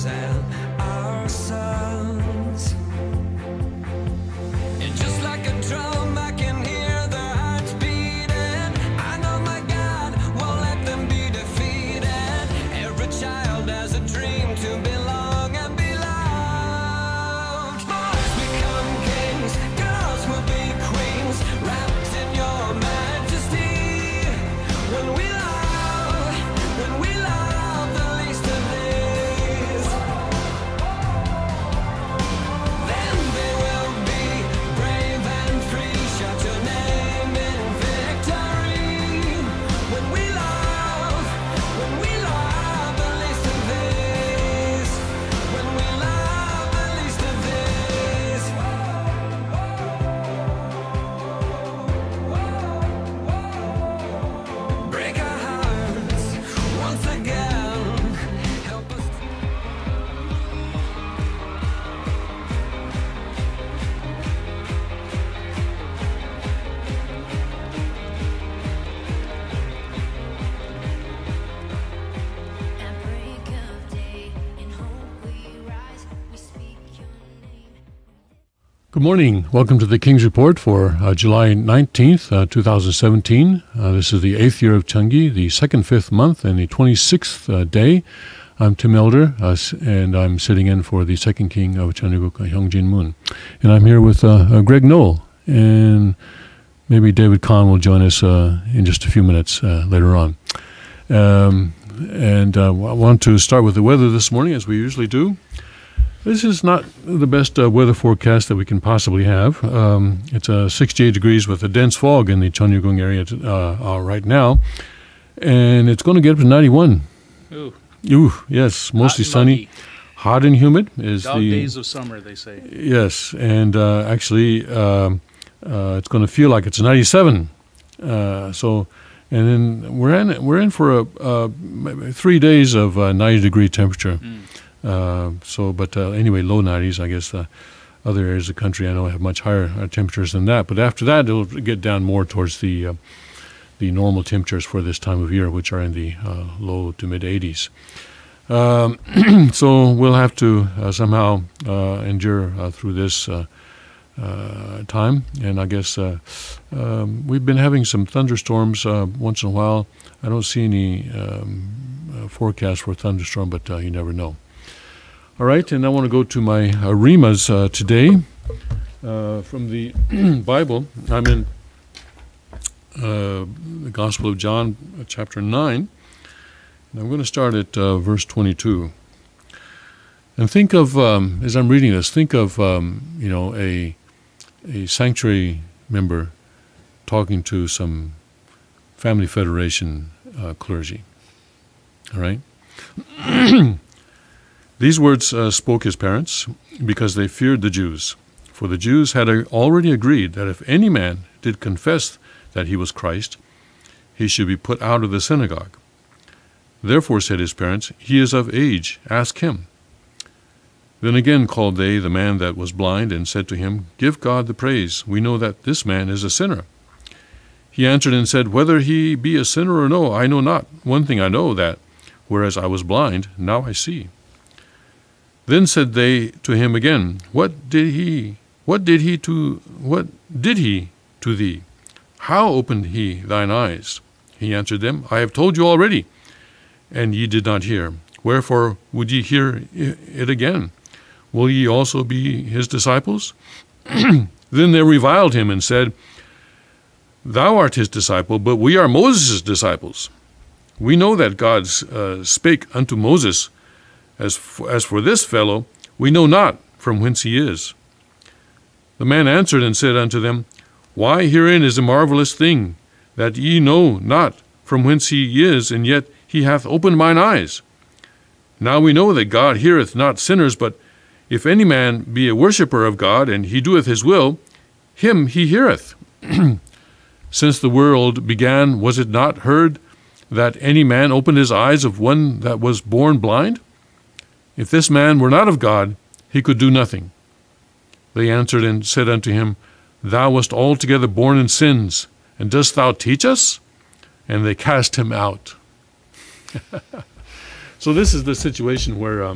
daughters and our sons. And just like a drum, I can hear their hearts beating. I know my God won't let them be defeated. Every child has a dream to belong and be loved. Boys become kings, girls will be queens, wrapped in your majesty. When we love the least of these, then they will be brave and free. Shout your name in victory. When we love the least of these, when we love the least of these. Break our hearts once again. Help us. At break of day, in hope we rise, we speak your name. Good morning. Welcome to the King's Report for July 19th, 2017. This is the 8th year of Cheongi, the second fifth month, and the 26th day. I'm Tim Elder, and I'm sitting in for the second king of Cheongguk, Hyungjin Moon. And I'm here with Greg Knoll, and maybe David Kahn will join us in just a few minutes later on. I want to start with the weather this morning, as we usually do. This is not the best weather forecast that we can possibly have. It's 68 degrees with a dense fog in the Cheongguk area right now, and it's going to get up to 91. Ooh, Ooh, yes, mostly hot and sunny, muggy. hot and humid is Dog the days of summer, they say. yes, and actually it's going to feel like it's 97. So, and then we're in for maybe 3 days of 90-degree temperature. But anyway, low 90s. I guess other areas of the country I know have much higher temperatures than that. But after that, it'll get down more towards the normal temperatures for this time of year, which are in the low to mid 80s. So we'll have to somehow endure through this time. And I guess we've been having some thunderstorms once in a while. I don't see any forecast for a thunderstorm, but you never know. All right, and I want to go to my Rimas today from the Bible. I'm in the Gospel of John, chapter 9. And I'm going to start at verse 22. And think of, as I'm reading this, think of, a sanctuary member talking to some Family Federation clergy. All right? These words spoke his parents because they feared the Jews. For the Jews had already agreed that if any man did confess that he was Christ, he should be put out of the synagogue. Therefore, said his parents, he is of age, ask him. Then again called they the man that was blind, and said to him, Give God the praise. We know that this man is a sinner. He answered and said, Whether he be a sinner or no, I know not. One thing I know, that, whereas I was blind, now I see. Then said they to him again, What did he to thee? How opened he thine eyes? He answered them, I have told you already, and ye did not hear. Wherefore would ye hear it again? Will ye also be his disciples? Then they reviled him and said, Thou art his disciple, but we are Moses' disciples. We know that God spake unto Moses. As for this fellow, we know not from whence he is. The man answered and said unto them, Why, herein is a marvelous thing, that ye know not from whence he is, and yet he hath opened mine eyes. Now we know that God heareth not sinners, but if any man be a worshipper of God, and he doeth his will, him he heareth. Since the world began, was it not heard that any man opened his eyes of one that was born blind? If this man were not of God, he could do nothing. They answered and said unto him, Thou wast altogether born in sins, and dost thou teach us? And they cast him out. So this is the situation where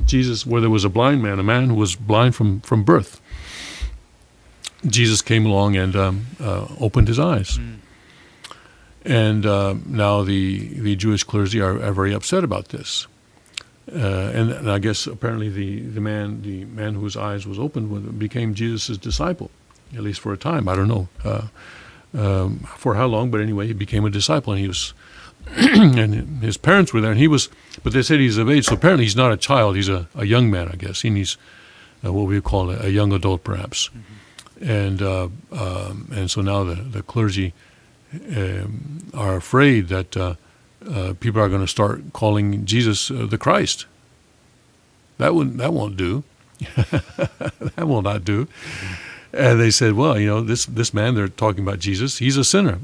Jesus, where there was a blind man, a man who was blind from birth. Jesus came along and opened his eyes. And now the Jewish clergy are very upset about this. And I guess apparently the man whose eyes was opened became Jesus' disciple, at least for a time. I don't know for how long, but anyway, he became a disciple, and he was, and his parents were there, and he was, but they said he's of age, so apparently he's not a child, he's a young man, I guess, and he's what we would call a young adult, perhaps. And so now the clergy are afraid that people are going to start calling Jesus the Christ. That won't do. That will not do. And they said, well, this man they're talking about, Jesus, he's a sinner.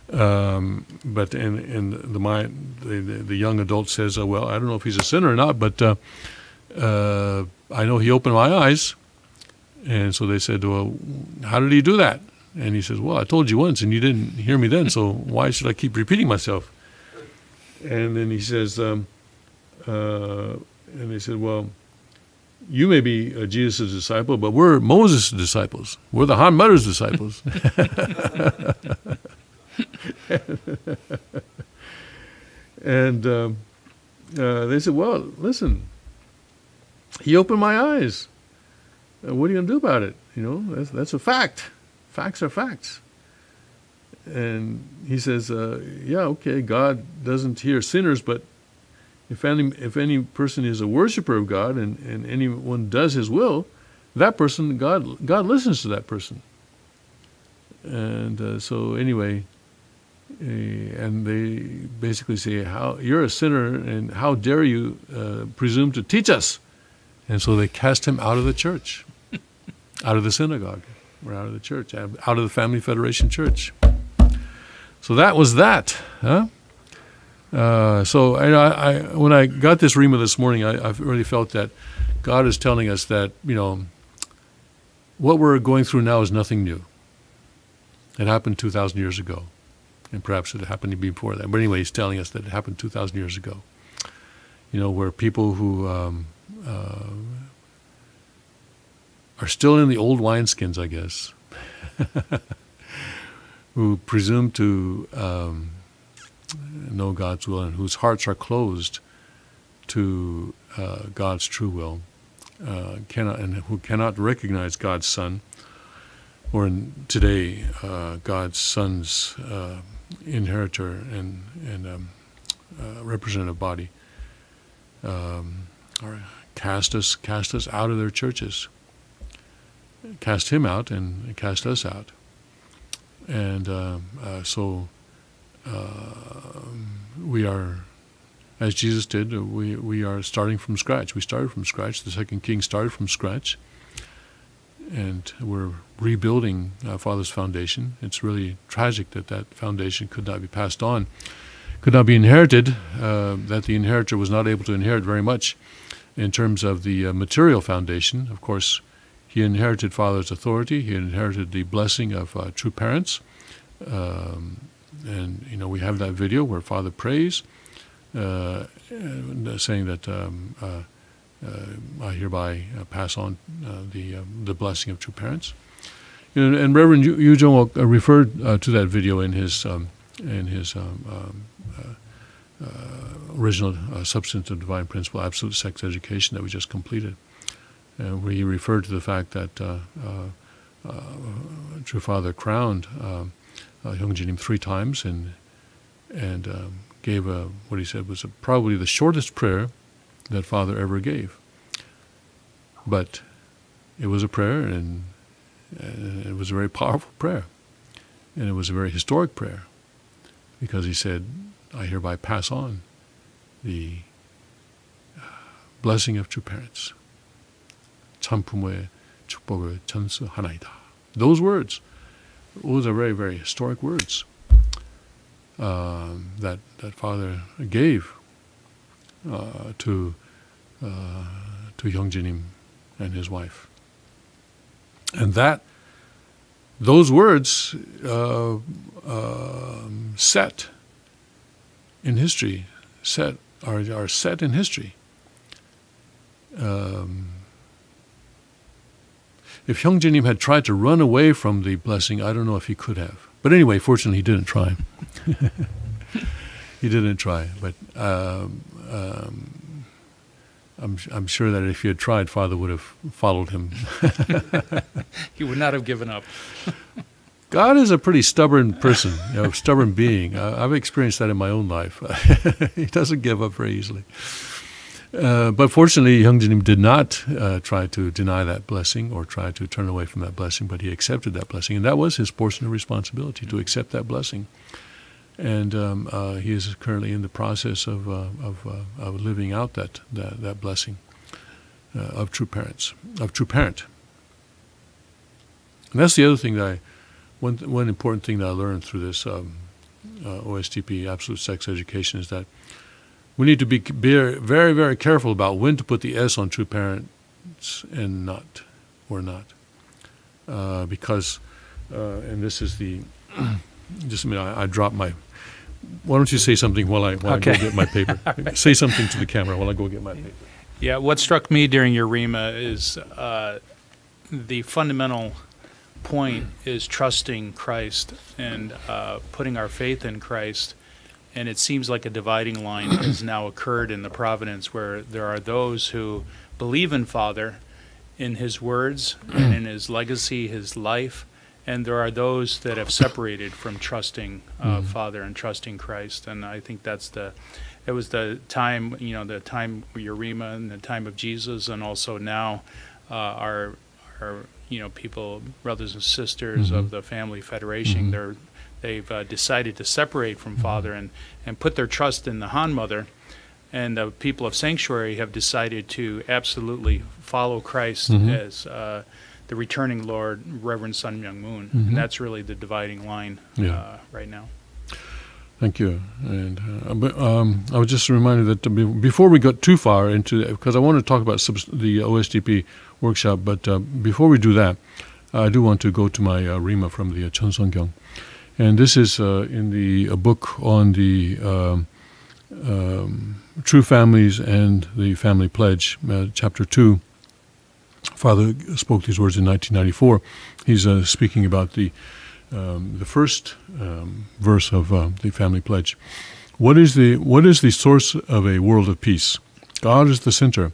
But in the mind, the young adult says, well, I don't know if he's a sinner or not, but I know he opened my eyes. And so they said, well, how did he do that? And he says, well, I told you once and you didn't hear me then, so why should I keep repeating myself? And then he says, and they said, well, you may be Jesus' disciple, but we're Moses' disciples. We're the Han Mother's disciples. And they said, well, listen, he opened my eyes. What are you going to do about it? That's a fact. Facts are facts. And he says, yeah, okay, God doesn't hear sinners, but if any person is a worshiper of God and anyone does his will, that person, God listens to that person. And so anyway, and they basically say, how you're a sinner, and how dare you presume to teach us? And so they cast him out of the church, out of the synagogue, or out of the church, out of the Family Federation Church. So that was that, huh? So I when I got this rhema this morning, I really felt that God is telling us that, what we're going through now is nothing new. It happened 2,000 years ago, and perhaps it happened before that. But anyway, he's telling us that it happened 2,000 years ago. Where people who are still in the old wineskins, I guess, who presume to know God's will and whose hearts are closed to God's true will, who cannot recognize God's Son, or today God's Son's inheritor and representative body, or cast us out of their churches. Cast him out and cast us out. And so we are, as Jesus did, we are starting from scratch. We started from scratch. The second king started from scratch. And we're rebuilding Father's foundation. It's really tragic that foundation could not be passed on, could not be inherited, that the inheritor was not able to inherit very much in terms of the material foundation. Of course, he inherited Father's authority. He inherited the blessing of true parents. And, we have that video where Father prays, saying that I hereby pass on the blessing of true parents. And Reverend Yu Jong referred to that video in his original Substance of Divine Principle, Absolute Sex Education that we just completed, where he referred to the fact that True Father crowned Hyungjinim 3 times and gave what he said was probably the shortest prayer that Father ever gave. But it was a prayer, and it was a very powerful prayer. And it was a very historic prayer, because he said, I hereby pass on the blessing of true parents. 참부모의 축복을 전수하나이다. Those words, those are very, very historic words that Father gave to Hyungjinim and his wife. And those words set in history, are set in history. if Hyungjinim had tried to run away from the blessing, I don't know if he could have. But anyway, fortunately, he didn't try. He didn't try. But I'm sure that if he had tried, Father would have followed him. He would not have given up. God is a pretty stubborn person, stubborn being. I've experienced that in my own life. He doesn't give up very easily. But fortunately, Hyungjinim did not try to deny that blessing or try to turn away from that blessing, but he accepted that blessing. And that was his portion of responsibility, to accept that blessing. And he is currently in the process of living out that blessing of true parents, of true parent. And that's the other thing that one important thing that I learned through this OSTP, Absolute Sex Education, is that we need to be very, very careful about when to put the S on true parents and not, or not. Because, and this is the, just a minute, I dropped my, why don't you say something while I go get my paper? Right. Say something to the camera while I go get my paper. Yeah, what struck me during your Rima is the fundamental point is trusting Christ and putting our faith in Christ. And it seems like a dividing line has now occurred in the providence, where there are those who believe in Father, in his words, and in his legacy, his life, and there are those that have separated from trusting Father and trusting Christ. And I think it was the time, the time of Urima and the time of Jesus, and also now our people, brothers and sisters of the Family Federation, they've decided to separate from Father and put their trust in the Han Mother, and the people of Sanctuary have decided to absolutely follow Christ as the returning Lord, Reverend Sun Myung Moon. And that's really the dividing line right now. Thank you. And I was just reminded that before we got too far into it, because I want to talk about the OSTP workshop, but before we do that, I do want to go to my Rima from the Cheonseongkyung. And this is in the book on the True Families and the Family Pledge, Chapter 2. Father spoke these words in 1994. He's speaking about the first verse of the Family Pledge. What is the source of a world of peace? God is the center.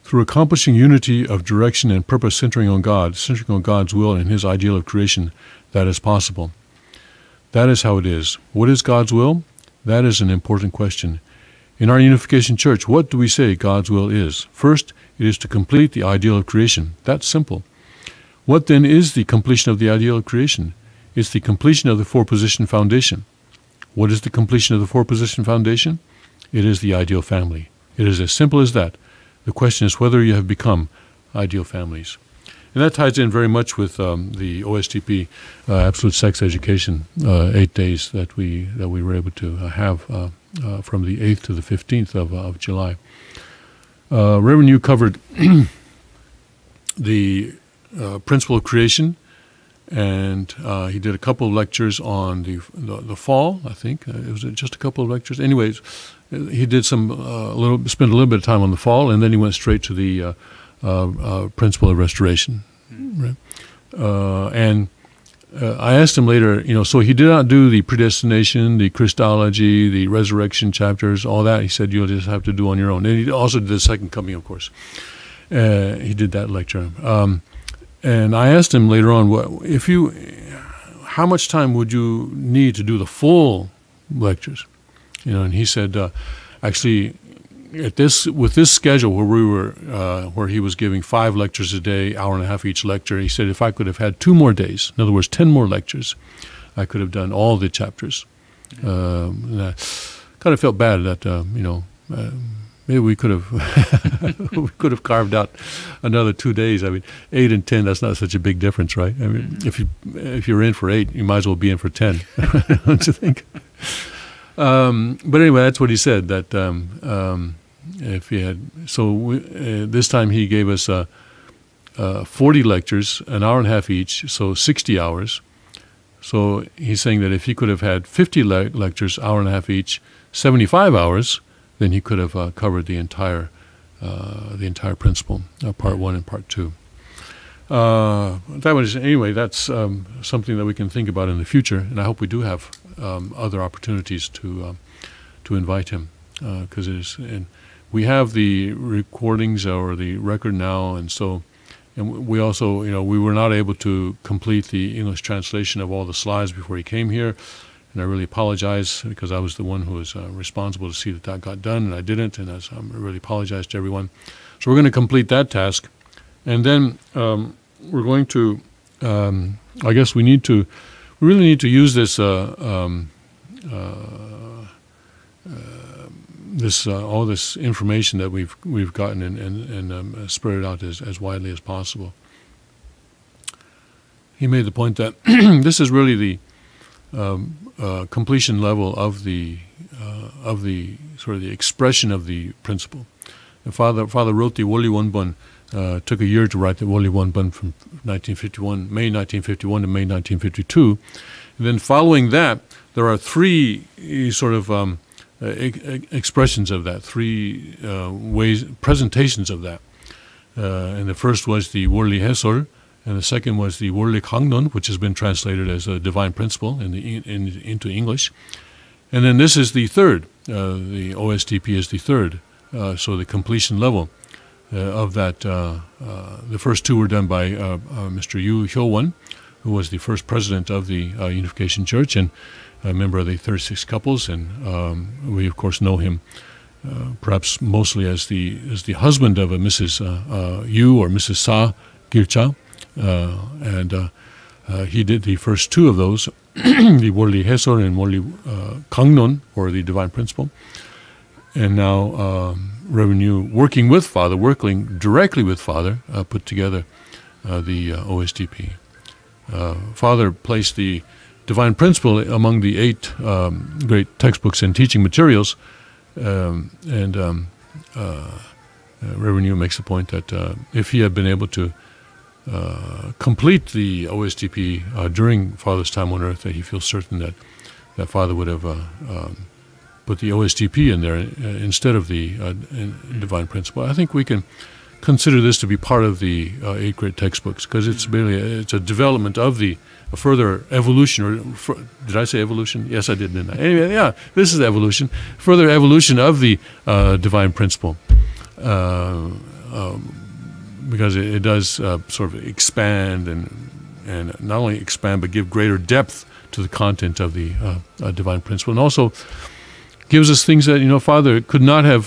Through accomplishing unity of direction and purpose centering on God, centering on God's will and his ideal of creation, that is possible. That is how it is. What is God's will? That is an important question. In our Unification Church, what do we say God's will is? First, it is to complete the ideal of creation. That's simple. What then is the completion of the ideal of creation? It's the completion of the four-position foundation. What is the completion of the four-position foundation? It is the ideal family. It is as simple as that. The question is whether you have become ideal families. And that ties in very much with the OSTP Absolute Sex Education 8 days that we were able to have from the 8th to the 15th of July. Reverend Yu covered the principle of creation, and he did a couple of lectures on the fall. I think it was just a couple of lectures. Anyways, he did spent a little bit of time on the fall, and then he went straight to the principle of restoration. Right? And I asked him later, so he did not do the predestination, the Christology, the resurrection chapters, all that. He said you'll just have to do on your own. And he also did the second coming, of course. He did that lecture. And I asked him later on, how much time would you need to do the full lectures? And he said, actually, with this schedule where he was giving 5 lectures a day, hour and a half each lecture, he said if I could have had 2 more days, in other words, 10 more lectures, I could have done all the chapters. And I kind of felt bad that maybe we could have carved out another 2 days. I mean, 8 and 10, that's not such a big difference, right? I mean, if you're in for 8, you might as well be in for 10. Don't you think? But anyway, that's what he said. That if he had, this time he gave us 40 lectures, an hour and a half each, so 60 hours. So he's saying that if he could have had 50 lectures, hour and a half each, 75 hours, then he could have covered the entire the entire principle, part 1 and part 2. That was anyway. That's something that we can think about in the future, and I hope we do have other opportunities to invite him, because and we have the recordings or the record now, and we also, we were not able to complete the English translation of all the slides before he came here, and I really apologize because I was the one who was responsible to see that got done, and I didn't, and I really apologize to everyone. So we're going to complete that task, and then we're going to, I guess we really need to use this all this information that we've gotten and spread it out as widely as possible. He made the point that this is really the completion level of the sort of the expression of the principle. And Father wrote the Woli Wonbon. Took a year to write the Woli Wonbon from May 1951 to May 1952. And then following that, there are three sort of expressions of that, three presentations of that. And the first was the Woli Hesol, and the second was the Woli Kangnon, which has been translated as a divine principle into English. And then this is the third. The OSTP is the third, so the completion level of that. The first two were done by Mr. Yu Hyo-won, who was the first president of the Unification Church and a member of the 36 couples, and we of course know him perhaps mostly as the husband of a Mrs. Yu or Mrs. Sa Gircha, and he did the first two of those, the Woli Hesol and Woli Kangnon, or the Divine Principle, and now Reverend Yu, working directly with Father, put together the OSTP. Father placed the Divine Principle among the 8 great textbooks and teaching materials, and Reverend Yu makes the point that if he had been able to complete the OSTP during Father's time on earth, that he feels certain that Father would have put the OSTP in there instead of the Divine Principle. I think we can consider this to be part of the 8 great textbooks, because it's a development of a further evolution, did I say evolution? Yes, I did, didn't I? Anyway, yeah, this is evolution, further evolution of the Divine Principle, because it does sort of expand and not only expand but give greater depth to the content of the Divine Principle, and also gives us things that Father could not have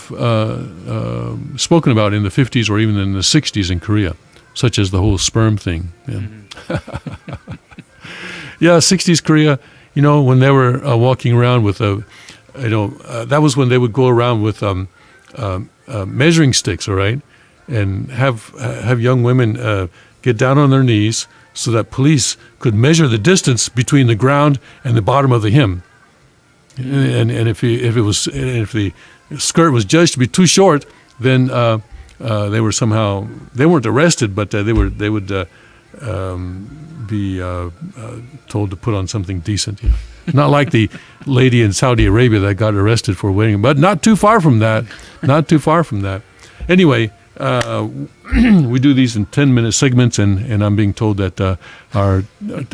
spoken about in the 50s or even in the 60s in Korea, such as the whole sperm thing. Yeah, mm-hmm. Yeah, 60s Korea. When they were walking around with that was when they would go around with measuring sticks, all right, and have young women get down on their knees so that police could measure the distance between the ground and the bottom of the hymn. And if the skirt was judged to be too short, then they weren't arrested, but they would be told to put on something decent. Not like the lady in Saudi Arabia that got arrested for wearing, but not too far from that. Not too far from that. Anyway, we do these in 10-minute segments, and I'm being told that our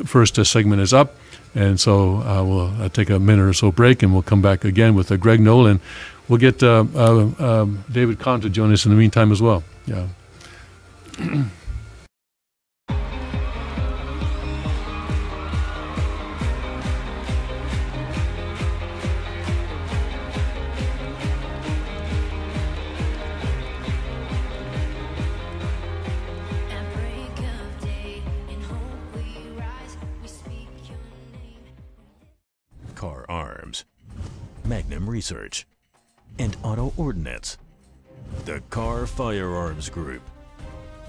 first segment is up. And so we'll take a minute or so break, and we'll come back again with Greg Nolan. We'll get David Kahn to join us in the meantime as well. Yeah. Car Arms, Magnum Research, and Auto Ordnance. The Car Firearms Group,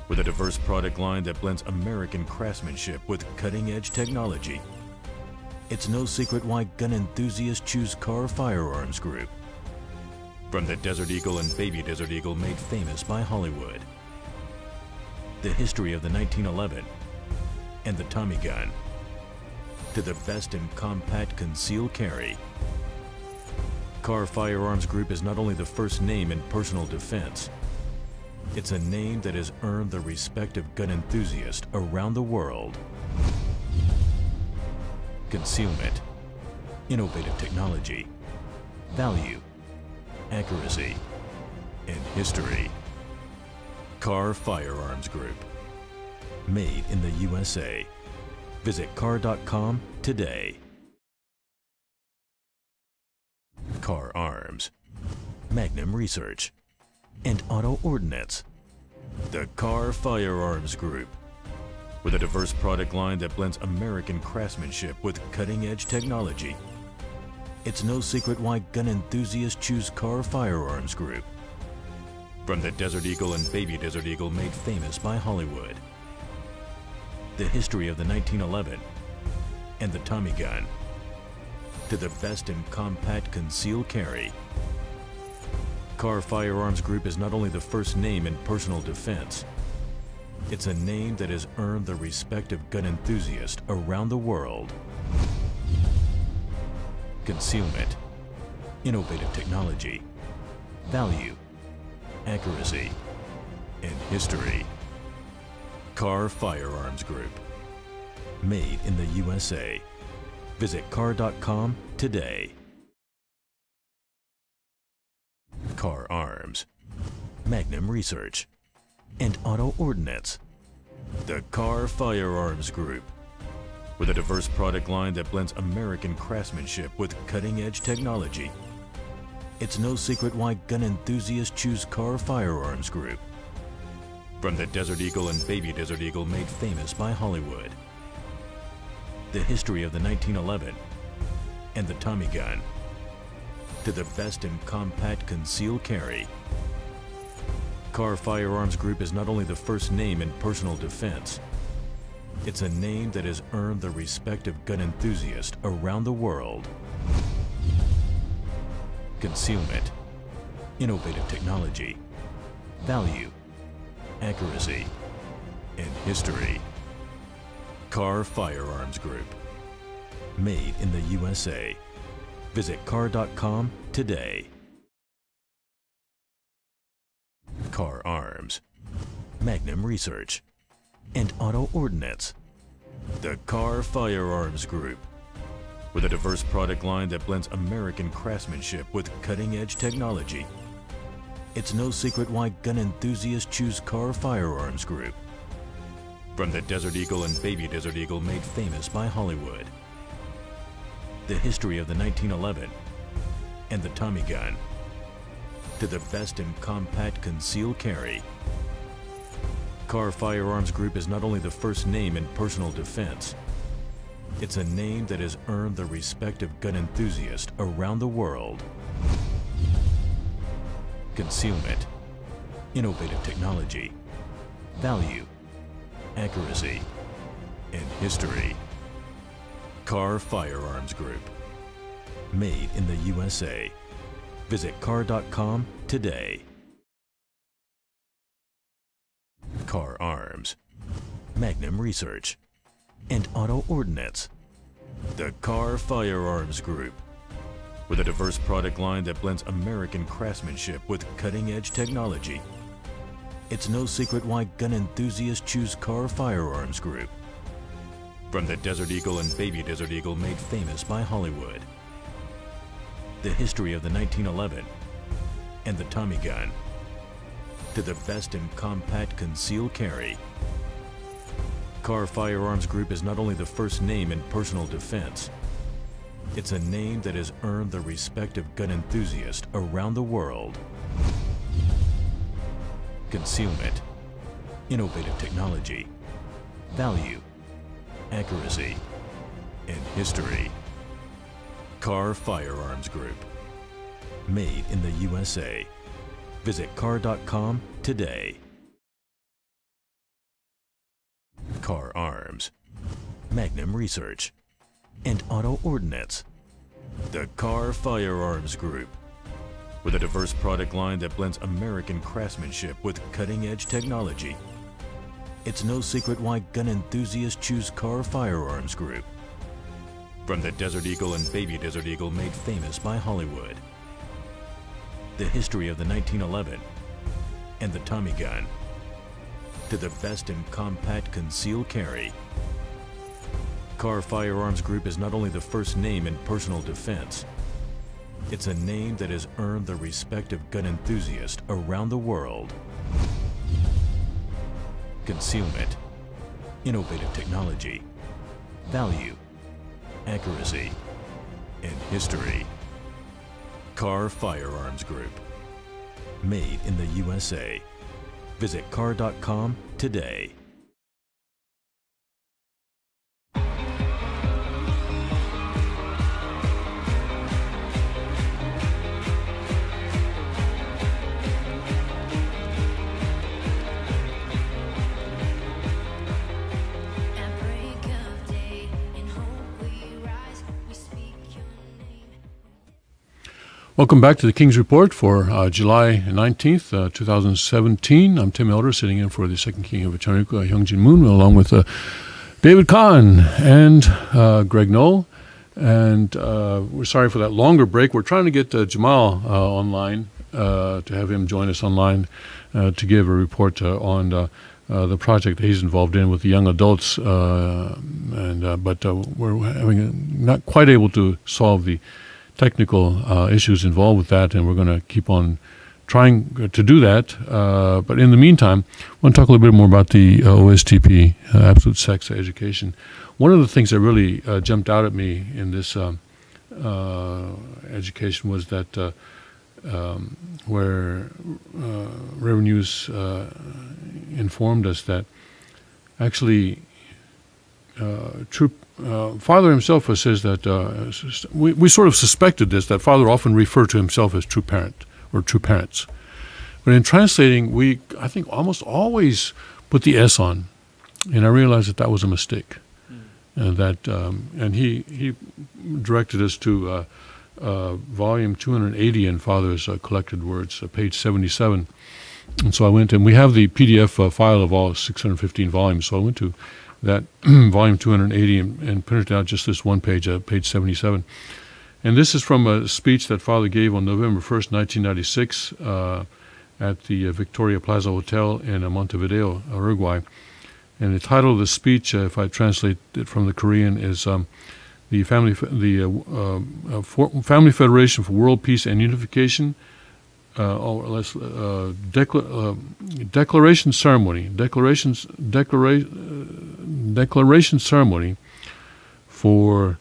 with a diverse product line that blends American craftsmanship with cutting-edge technology. It's no secret why gun enthusiasts choose Car Firearms Group. From the Desert Eagle and Baby Desert Eagle made famous by Hollywood, the history of the 1911 and the Tommy gun, to the best in compact concealed carry. Car Firearms Group is not only the first name in personal defense, It's a name that has earned the respect of gun enthusiasts around the world. Concealment, innovative technology, value, accuracy, and history. Carr Firearms Group. Made in the USA. Visit carr.com today. Carr Arms, Magnum Research, and Auto Ordnance. The Carr Firearms Group. With a diverse product line that blends American craftsmanship with cutting-edge technology. It's no secret why gun enthusiasts choose Carr Firearms Group. From the Desert Eagle and Baby Desert Eagle made famous by Hollywood. The history of the 1911 and the Tommy gun. To the best in compact concealed carry. Carr Firearms Group is not only the first name in personal defense, it's a name that has earned the respect of gun enthusiasts around the world. Concealment, innovative technology, value, accuracy, and history. Carr Firearms Group. Made in the USA. Visit carr.com today. Carr Arms, Magnum Research, and Auto Ordnance. The Carr Firearms Group. With a diverse product line that blends American craftsmanship with cutting-edge technology. It's no secret why gun enthusiasts choose Carr Firearms Group. From the Desert Eagle and Baby Desert Eagle made famous by Hollywood. The history of the 1911 and the Tommy gun. To the best in compact concealed carry. Carr Firearms Group is not only the first name in personal defense, it's a name that has earned the respect of gun enthusiasts around the world. Concealment, innovative technology, value, accuracy, and history. Carr Firearms Group. Made in the USA. Visit carr.com today. Carr Arms, Magnum Research, and Auto Ordnance. The Carr Firearms Group. With a diverse product line that blends American craftsmanship with cutting-edge technology. It's no secret why gun enthusiasts choose Carr Firearms Group. From the Desert Eagle and Baby Desert Eagle made famous by Hollywood. The history of the 1911 and the Tommy gun. To the best in compact concealed carry. Carr Firearms Group is not only the first name in personal defense, it's a name that has earned the respect of gun enthusiasts around the world. Concealment, innovative technology, value, accuracy, and history. Carr Firearms Group. Made in the USA. Visit carr.com today. Carr Arms, Magnum Research, and Auto Ordnance. The Carr Firearms Group. With a diverse product line that blends American craftsmanship with cutting-edge technology. It's no secret why gun enthusiasts choose Carr Firearms Group. From the Desert Eagle and Baby Desert Eagle made famous by Hollywood. The history of the 1911 and the Tommy gun. To the best in compact concealed carry. Carr Firearms Group is not only the first name in personal defense, it's a name that has earned the respect of gun enthusiasts around the world. Concealment, innovative technology, value, accuracy, and history. Carr Firearms Group. Made in the USA. Visit carr.com today. Carr Arms, Magnum Research, and Auto Ordnance. The Carr Firearms Group. With a diverse product line that blends American craftsmanship with cutting-edge technology. It's no secret why gun enthusiasts choose Carr Firearms Group. From the Desert Eagle and Baby Desert Eagle made famous by Hollywood. The history of the 1911 and the Tommy gun, to the best in compact concealed carry, Carr Firearms Group is not only the first name in personal defense, it's a name that has earned the respect of gun enthusiasts around the world. Concealment, innovative technology, value, accuracy, and history. Carr Firearms Group. Made in the USA. Visit carr.com today. At break of day, in hope we rise, we speak your name. Welcome back to the King's Report for July 19th, 2017. I'm Tim Elder, sitting in for the second King of Eternity, Hyungjin Moon, along with David Kahn and Greg Knoll. And we're sorry for that longer break. We're trying to get Jamal online, to have him join us online to give a report on the project that he's involved in with the young adults. But we're not quite able to solve the technical issues involved with that, and we're going to keep on trying to do that. But in the meantime, I want to talk a little bit more about the OSTP, Absolute Sex Education. One of the things that really jumped out at me in this education was that where Reverend Hughes informed us that actually Father himself says that we sort of suspected this, that Father often referred to himself as true parent or true parents. But in translating, we, I think, almost always put the S on, and I realized that was a mistake. And he directed us to volume 280 in Father's collected words, page 77. And so I went, and we have the PDF file of all 615 volumes, so I went to that volume 280 and printed out just this one page, page 77. And this is from a speech that Father gave on November 1st, 1996 at the Victoria Plaza Hotel in Montevideo, Uruguay. And the title of the speech, if I translate it from the Korean, is the Family Federation for World Peace and Unification, declaration ceremony for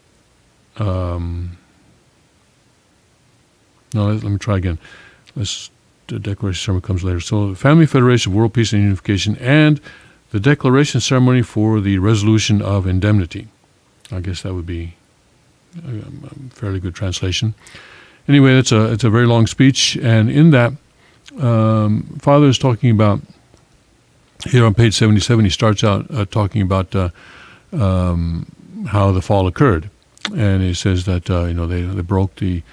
let me try again. The declaration ceremony comes later. So the Family Federation for World Peace and Unification and the declaration ceremony for the resolution of indemnity. I guess that would be a fairly good translation. Anyway, it's a very long speech, and in that, Father is talking about, here on page 77, he starts out talking about how the fall occurred, and he says that they broke the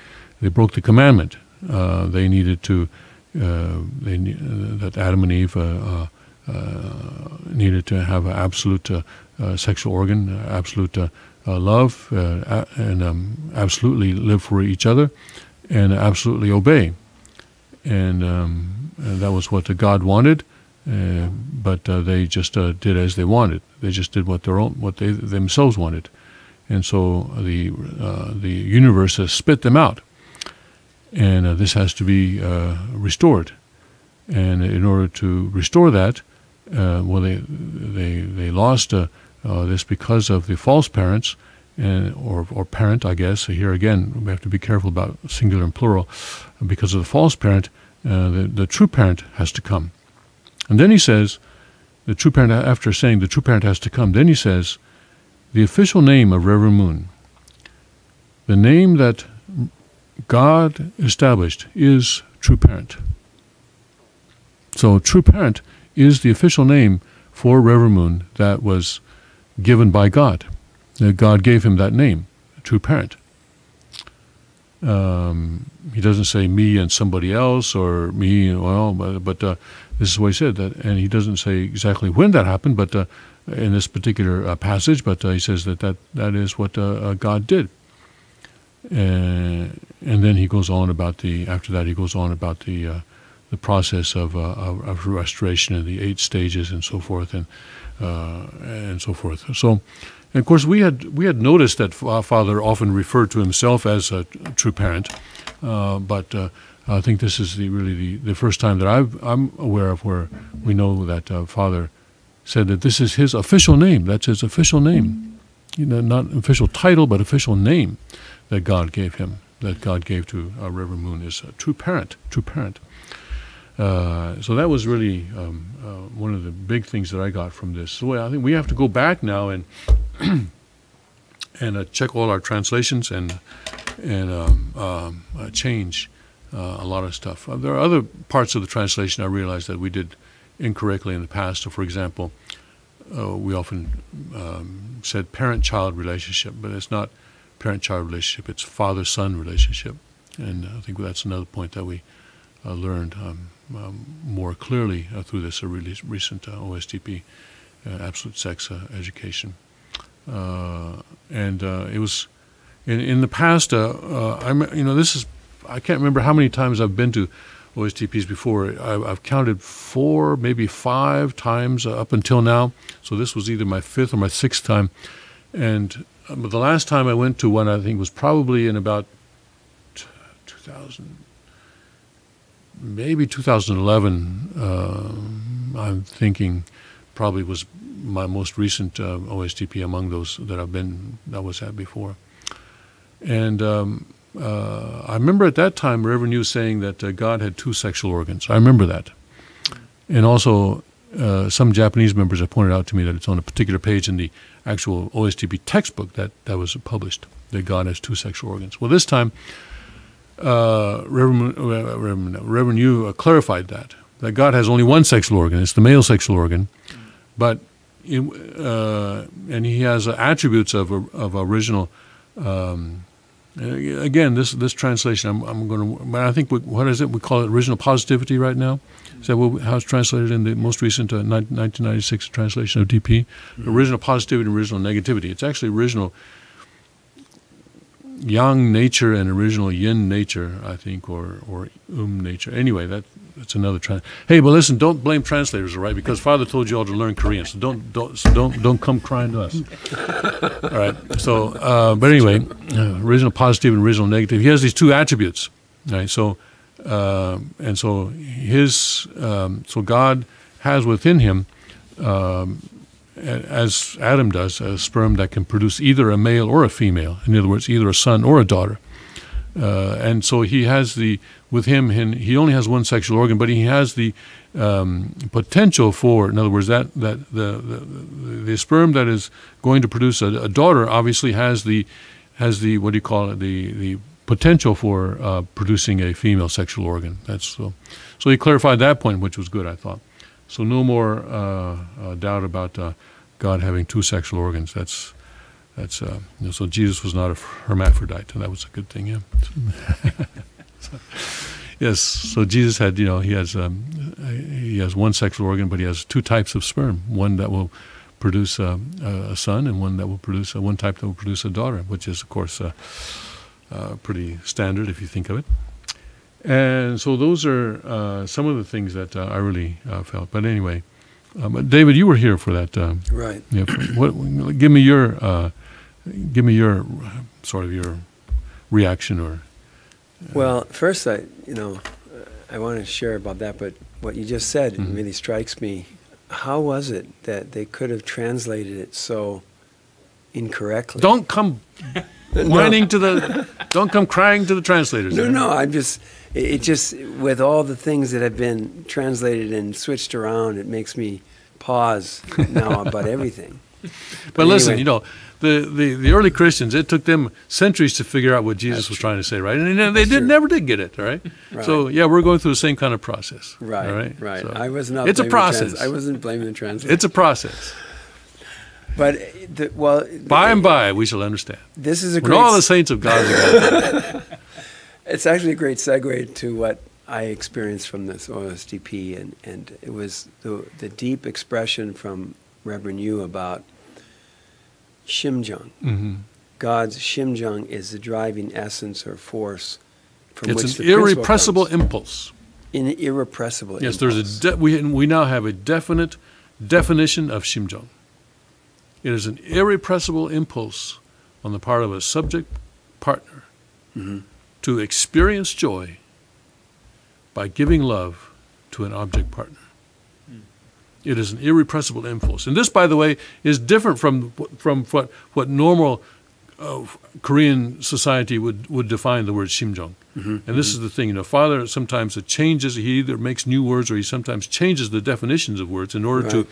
commandment. They needed to that Adam and Eve needed to have an absolute sexual organ, absolute love, and absolutely live for each other, and absolutely obey. And that was what the God wanted, but they just did as they wanted. They just did what they themselves wanted, and so the universe has spit them out, and this has to be restored. And in order to restore that, they lost this because of the false parents, or parent, I guess. Here again, we have to be careful about singular and plural. Because of the false parent, the true parent has to come. And then he says, the true parent, after saying the true parent has to come, then he says, the official name of Reverend Moon, the name that God established, is true parent. So true parent is the official name for Reverend Moon that was given by God. God gave him that name, true parent. He doesn't say me and somebody else, or me, but this is what he said. And he doesn't say exactly when that happened, but in this particular passage, but he says that is what God did. And then he goes on about after that he goes on about the the process of restoration and the 8 stages and so forth and so forth. So, and of course, we had noticed that Father often referred to himself as a true parent, but I think this is really the first time that I'm aware of where we know that Father said that this is his official name. That's his official name, not official title, but official name that God gave him. That God gave to Reverend Moon is a true parent. True parent. So that was really one of the big things that I got from this. So I think we have to go back now and check all our translations and change a lot of stuff. There are other parts of the translation I realized that we did incorrectly in the past. So, for example, we often said parent-child relationship, but it's not parent-child relationship. It's father-son relationship, and I think that's another point that we learned more clearly through this really recent OSTP, absolute sex education. And it was in the past. This is, I can't remember how many times I've been to OSTPs before. I've counted 4, maybe 5 times up until now. So this was either my 5th or my 6th time. And but the last time I went to one, I think was probably in about 2000, maybe 2011. I'm thinking probably was my most recent OSTP among those that I was at before. And I remember at that time Reverend Yu saying that God had 2 sexual organs. I remember that. And also some Japanese members have pointed out to me that it's on a particular page in the actual OSTP textbook that was published, that God has 2 sexual organs. Well, this time Reverend Yu clarified that God has only 1 sexual organ. It's the male sexual organ. But and he has attributes of original. Again, this translation, I'm going to. I think what is it? We call it original positivity right now. Is that how it's translated in the most recent 1996 translation of DP? Original positivity and original negativity. It's actually original yang nature and original yin nature, I think, or nature. Anyway, that's another Hey, but listen, don't blame translators, all right? Because Father told you all to learn Korean, so don't come crying to us. All right. So, but anyway, original positive and original negative. He has these 2 attributes, right? So, and so so God has within him, as Adam does, a sperm that can produce either a male or a female. In other words, either a son or a daughter. And so he has with him, he only has 1 sexual organ, but he has the potential for, in other words, that the sperm that is going to produce a daughter obviously has the what do you call it, the potential for producing a female sexual organ. That's so he clarified that point, which was good, I thought. So no more doubt about God having 2 sexual organs. So Jesus was not a hermaphrodite, and that was a good thing. Yeah. Yes. So Jesus had, he has 1 sexual organ, but he has 2 types of sperm. One that will produce a son, and one that will produce one type that will produce a daughter, which is, of course, pretty standard if you think of it. And so those are some of the things that I really felt. But anyway, but David, you were here for that. Right. Yeah. Give me your sort of your reaction, or. Well, first, I want to share about that. But what you just said really strikes me. How was it that they could have translated it so incorrectly? Don't come whining don't come crying to the translators. No, I'm just. It just, with all the things that have been translated and switched around, it makes me pause now about everything. But listen, anyway, the early Christians, it took them centuries to figure out what Jesus was trying to say, right? And they never did get it, all right? So, yeah, we're going through the same kind of process. Right, all right. right. So, I was not. It's a process. I wasn't blaming the translator. It's a process. But, by and by, we shall understand. This is when all the saints of God are It's actually a great segue to what I experienced from this OSTP, and it was the deep expression from Reverend Yu about Shimjung. Mm-hmm. God's Shimjung is the driving essence or force from it's which an the irrepressible comes. impulse. irrepressible. Yes, impulse. we now have a definite definition of Shimjong. It is an irrepressible impulse on the part of a subject partner to experience joy by giving love to an object partner. It is an irrepressible impulse. And this, by the way, is different from what normal Korean society would define the word Shimjong. And this is the thing, Father sometimes it changes, he either makes new words or he sometimes changes the definitions of words in order to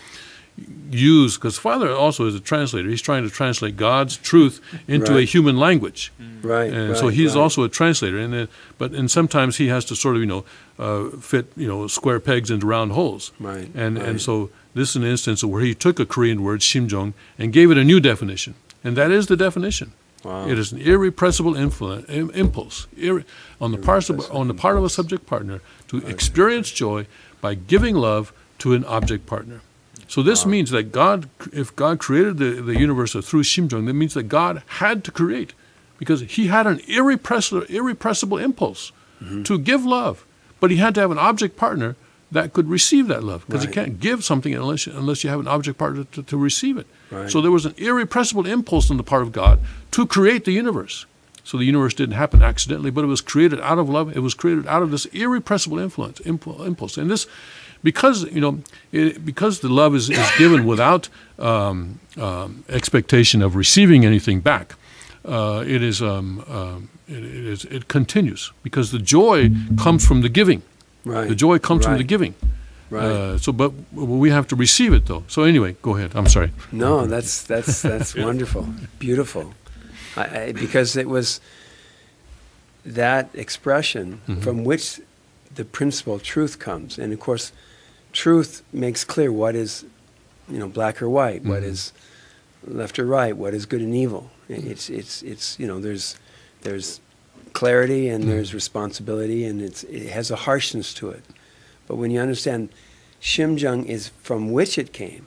use, because Father also is a translator. He's trying to translate God's truth into a human language. And so he's also a translator. And sometimes he has to sort of, fit, square pegs into round holes. And so this is an instance where he took a Korean word, Shimjong, and gave it a new definition. And that is the definition. It is an irrepressible impulse on the part of a subject partner to experience joy by giving love to an object partner. So this means that if God created the universe through Shimjong, that means that God had to create, because he had an irrepressible impulse to give love, but he had to have an object partner that could receive that love, because you can't give something unless you have an object partner to receive it. So there was an irrepressible impulse on the part of God to create the universe. So the universe didn't happen accidentally, but it was created out of love. It was created out of this irrepressible impulse. And this, because because the love is given without expectation of receiving anything back, it continues, because the joy comes from the giving. The joy comes from the giving. But we have to receive it, though. So anyway, go ahead. I'm sorry. No, that's wonderful, beautiful, because it was that expression from which the principle truth comes, and of course, truth makes clear what is, black or white, what is left or right, what is good and evil. It's there's clarity and there's responsibility, and it has a harshness to it. But when you understand Shimjong is from which it came,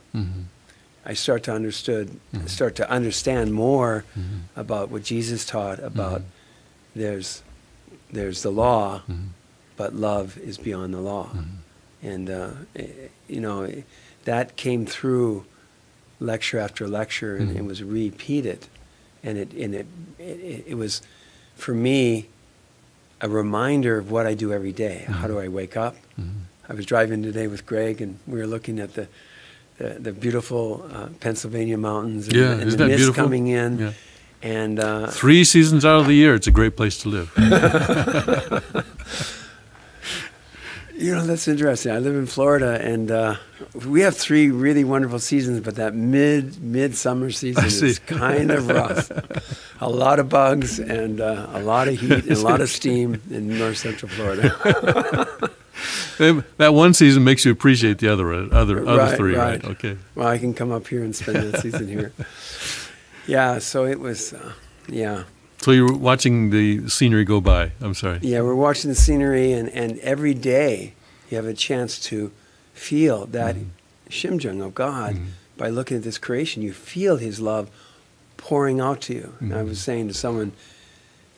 I start to understand more about what Jesus taught about there's the law, but love is beyond the law. And that came through lecture after lecture, and it was repeated, and it was, for me, a reminder of what I do every day. How do I wake up? I was driving today with Greg, and we were looking at the beautiful Pennsylvania mountains, and, and the mist coming in. And 3 seasons out of the year, it's a great place to live. That's interesting. I live in Florida, and we have 3 really wonderful seasons, but that midsummer season is kind of rough. A lot of bugs and a lot of heat and a lot of steam in north central Florida. That one season makes you appreciate the other 3, right? Okay. Well, I can come up here and spend that season here. Yeah, so it was, So you were watching the scenery go by. I'm sorry. Yeah, we're watching the scenery, and every day you have a chance to feel that Shimjong of God by looking at this creation. You feel His love pouring out to you. And I was saying to someone,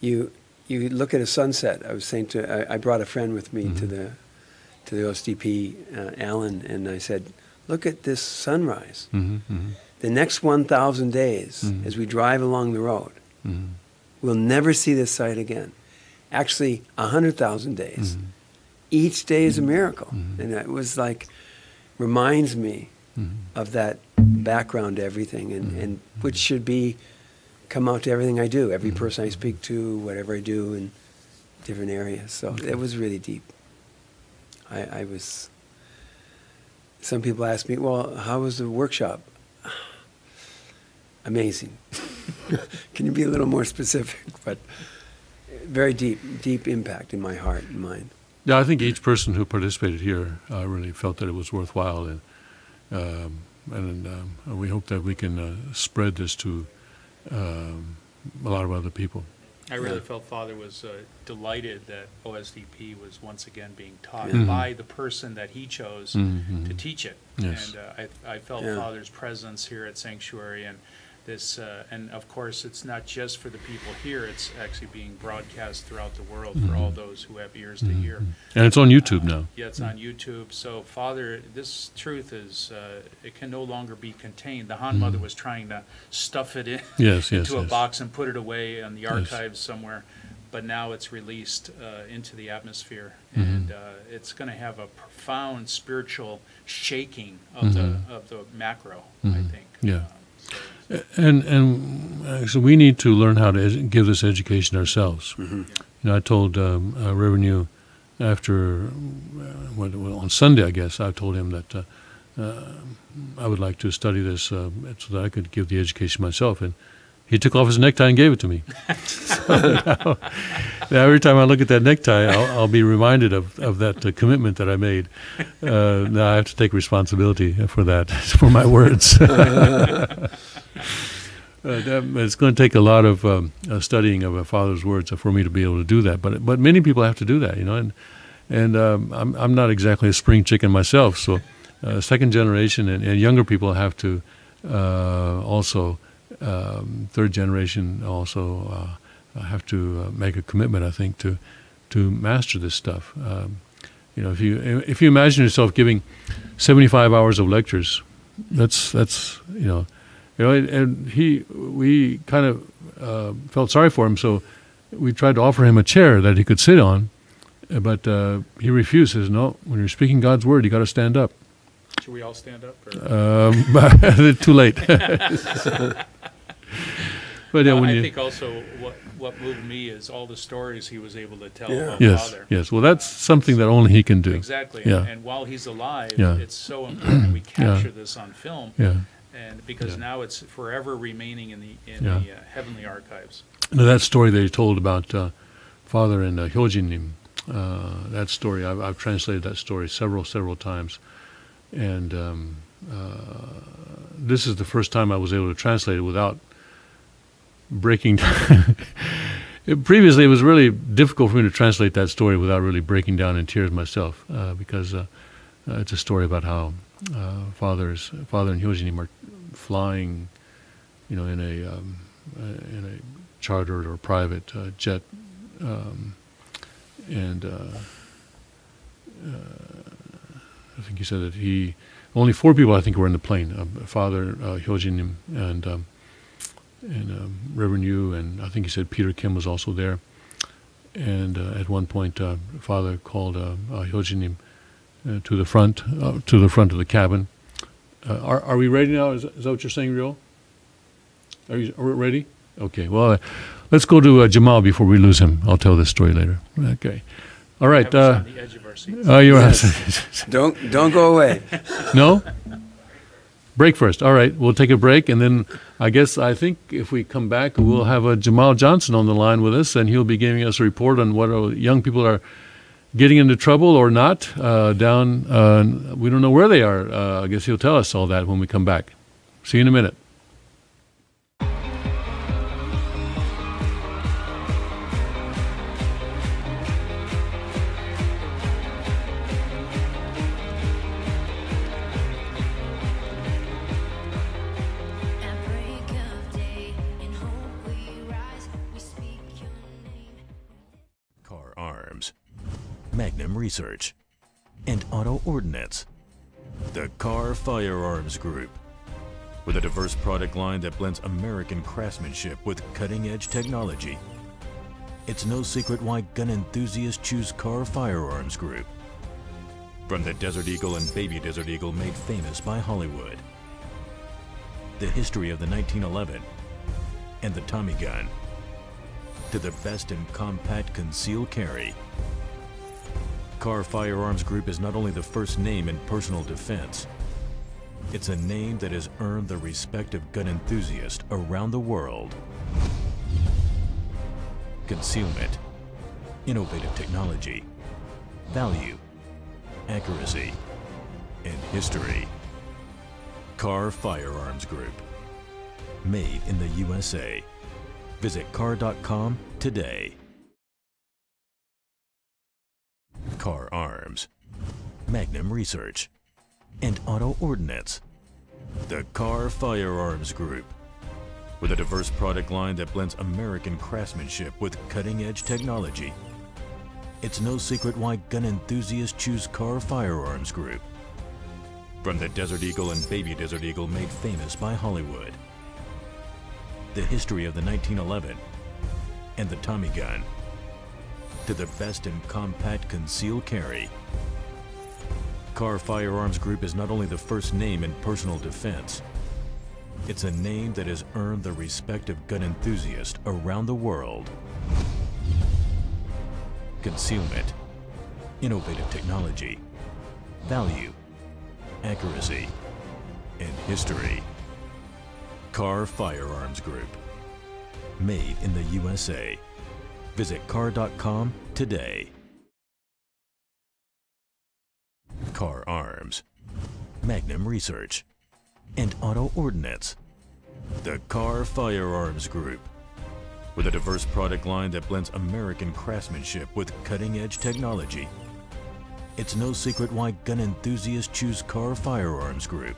you look at a sunset. I was saying I brought a friend with me to the OSDP, Alan, and I said, look at this sunrise. The next 1,000 days, as we drive along the road, we'll never see this sight again. Actually, 100,000 days. Each day is a miracle. And it was reminds me of that background to everything, and which should come out to everything I do, every person I speak to, whatever I do in different areas. So it was really deep. Some people ask me, well, how was the workshop? Amazing. Can you be a little more specific? But very deep impact in my heart and mind. Yeah, I think each person who participated here really felt that it was worthwhile, and we hope that we can spread this to a lot of other people. I really felt Father was delighted that OSDP was once again being taught by the person that he chose to teach it. Yes. And I felt Father's presence here at Sanctuary, and this, and of course, it's not just for the people here, it's actually being broadcast throughout the world for all those who have ears to hear. And it's on YouTube now. Yeah, it's on YouTube. So, Father, this truth is, it can no longer be contained. The Han Mother was trying to stuff it in Yes, yes, into a yes. box and put it away in the archives somewhere, but now it's released into the atmosphere, and it's going to have a profound spiritual shaking of the macro, I think. Yeah. So, And so we need to learn how to give this education ourselves. You know, I told Reverend Yu after on Sunday, I guess, I told him that I would like to study this so that I could give the education myself, and he took off his necktie and gave it to me. So now every time I look at that necktie, I'll be reminded of that commitment that I made. Now I have to take responsibility for that, for my words. It's going to take a lot of studying of a father's words for me to be able to do that. But many people have to do that, you know. And I'm not exactly a spring chicken myself. So second generation and younger people have to also, third generation also have to make a commitment, I think, to master this stuff. You know, if you imagine yourself giving 75 hours of lectures, that's and we kind of felt sorry for him, so we tried to offer him a chair that he could sit on, but he refused. Says, no, when you're speaking God's word, you got to stand up. should we all stand up? Or? Too late. But yeah, Well, when I you think also what moved me is all the stories he was able to tell Yeah. about yes, Father. yes. Well, that's something that only he can do. Exactly. Yeah. And while he's alive, Yeah. it's so important we capture this on film, Yeah. and because Yeah. now it's forever remaining in the Yeah. heavenly archives. Now, that story they told about Father and Hyojinim, that story, I've translated that story several times. And this is the first time I was able to translate it without breaking down. Previously, it was really difficult for me to translate that story without really breaking down in tears myself, because it's a story about how Father and Hyojinim are flying, you know, in a chartered or private jet, and I think he said that only 4 people I think were in the plane: Father, Hyojinim, and Reverend Yu, and I think he said Peter Kim was also there. And at one point, Father called Hyojinim to the front of the cabin. Are we ready now? Is that what you're saying, Ryo? Are we ready? Okay. Well, let's go to Jamal before we lose him. I'll tell this story later. Okay. All right. Have us on the edge of our seats. You're Don't go away. No? Break first. All right, we'll take a break, and then I think if we come back, we'll have Jamal Johnson on the line with us, and he'll be giving us a report on what young people are getting into trouble or not down. We don't know where they are. I guess he'll tell us all that when we come back. See you in a minute. At break of day, in hope we rise, we speak your name. Car Arms, Magnum Research, and Auto Ordnance. The Car Firearms Group. With a diverse product line that blends American craftsmanship with cutting-edge technology. It's no secret why gun enthusiasts choose Car Firearms Group. From the Desert Eagle and Baby Desert Eagle made famous by Hollywood. The history of the 1911 and the Tommy gun. To the best in compact concealed carry. Car Firearms Group is not only the first name in personal defense, it's a name that has earned the respect of gun enthusiasts around the world. Concealment, innovative technology, value, accuracy, and history. Car Firearms Group. Made in the USA. Visit car.com today. Car Arms, Magnum Research, and Auto Ordnance. The Car Firearms Group. With a diverse product line that blends American craftsmanship with cutting-edge technology, it's no secret why gun enthusiasts choose Carr Firearms Group. From the Desert Eagle and Baby Desert Eagle made famous by Hollywood, the history of the 1911 and the Tommy gun, to the best in compact concealed carry, Carr Firearms Group is not only the first name in personal defense, it's a name that has earned the respect of gun enthusiasts around the world. Concealment, innovative technology, value, accuracy, and history. Carr Firearms Group. Made in the USA. Visit carr.com today. Carr Arms, Magnum Research, and Auto Ordnance. The Carr Firearms Group. With a diverse product line that blends American craftsmanship with cutting-edge technology, it's no secret why gun enthusiasts choose Carr Firearms Group.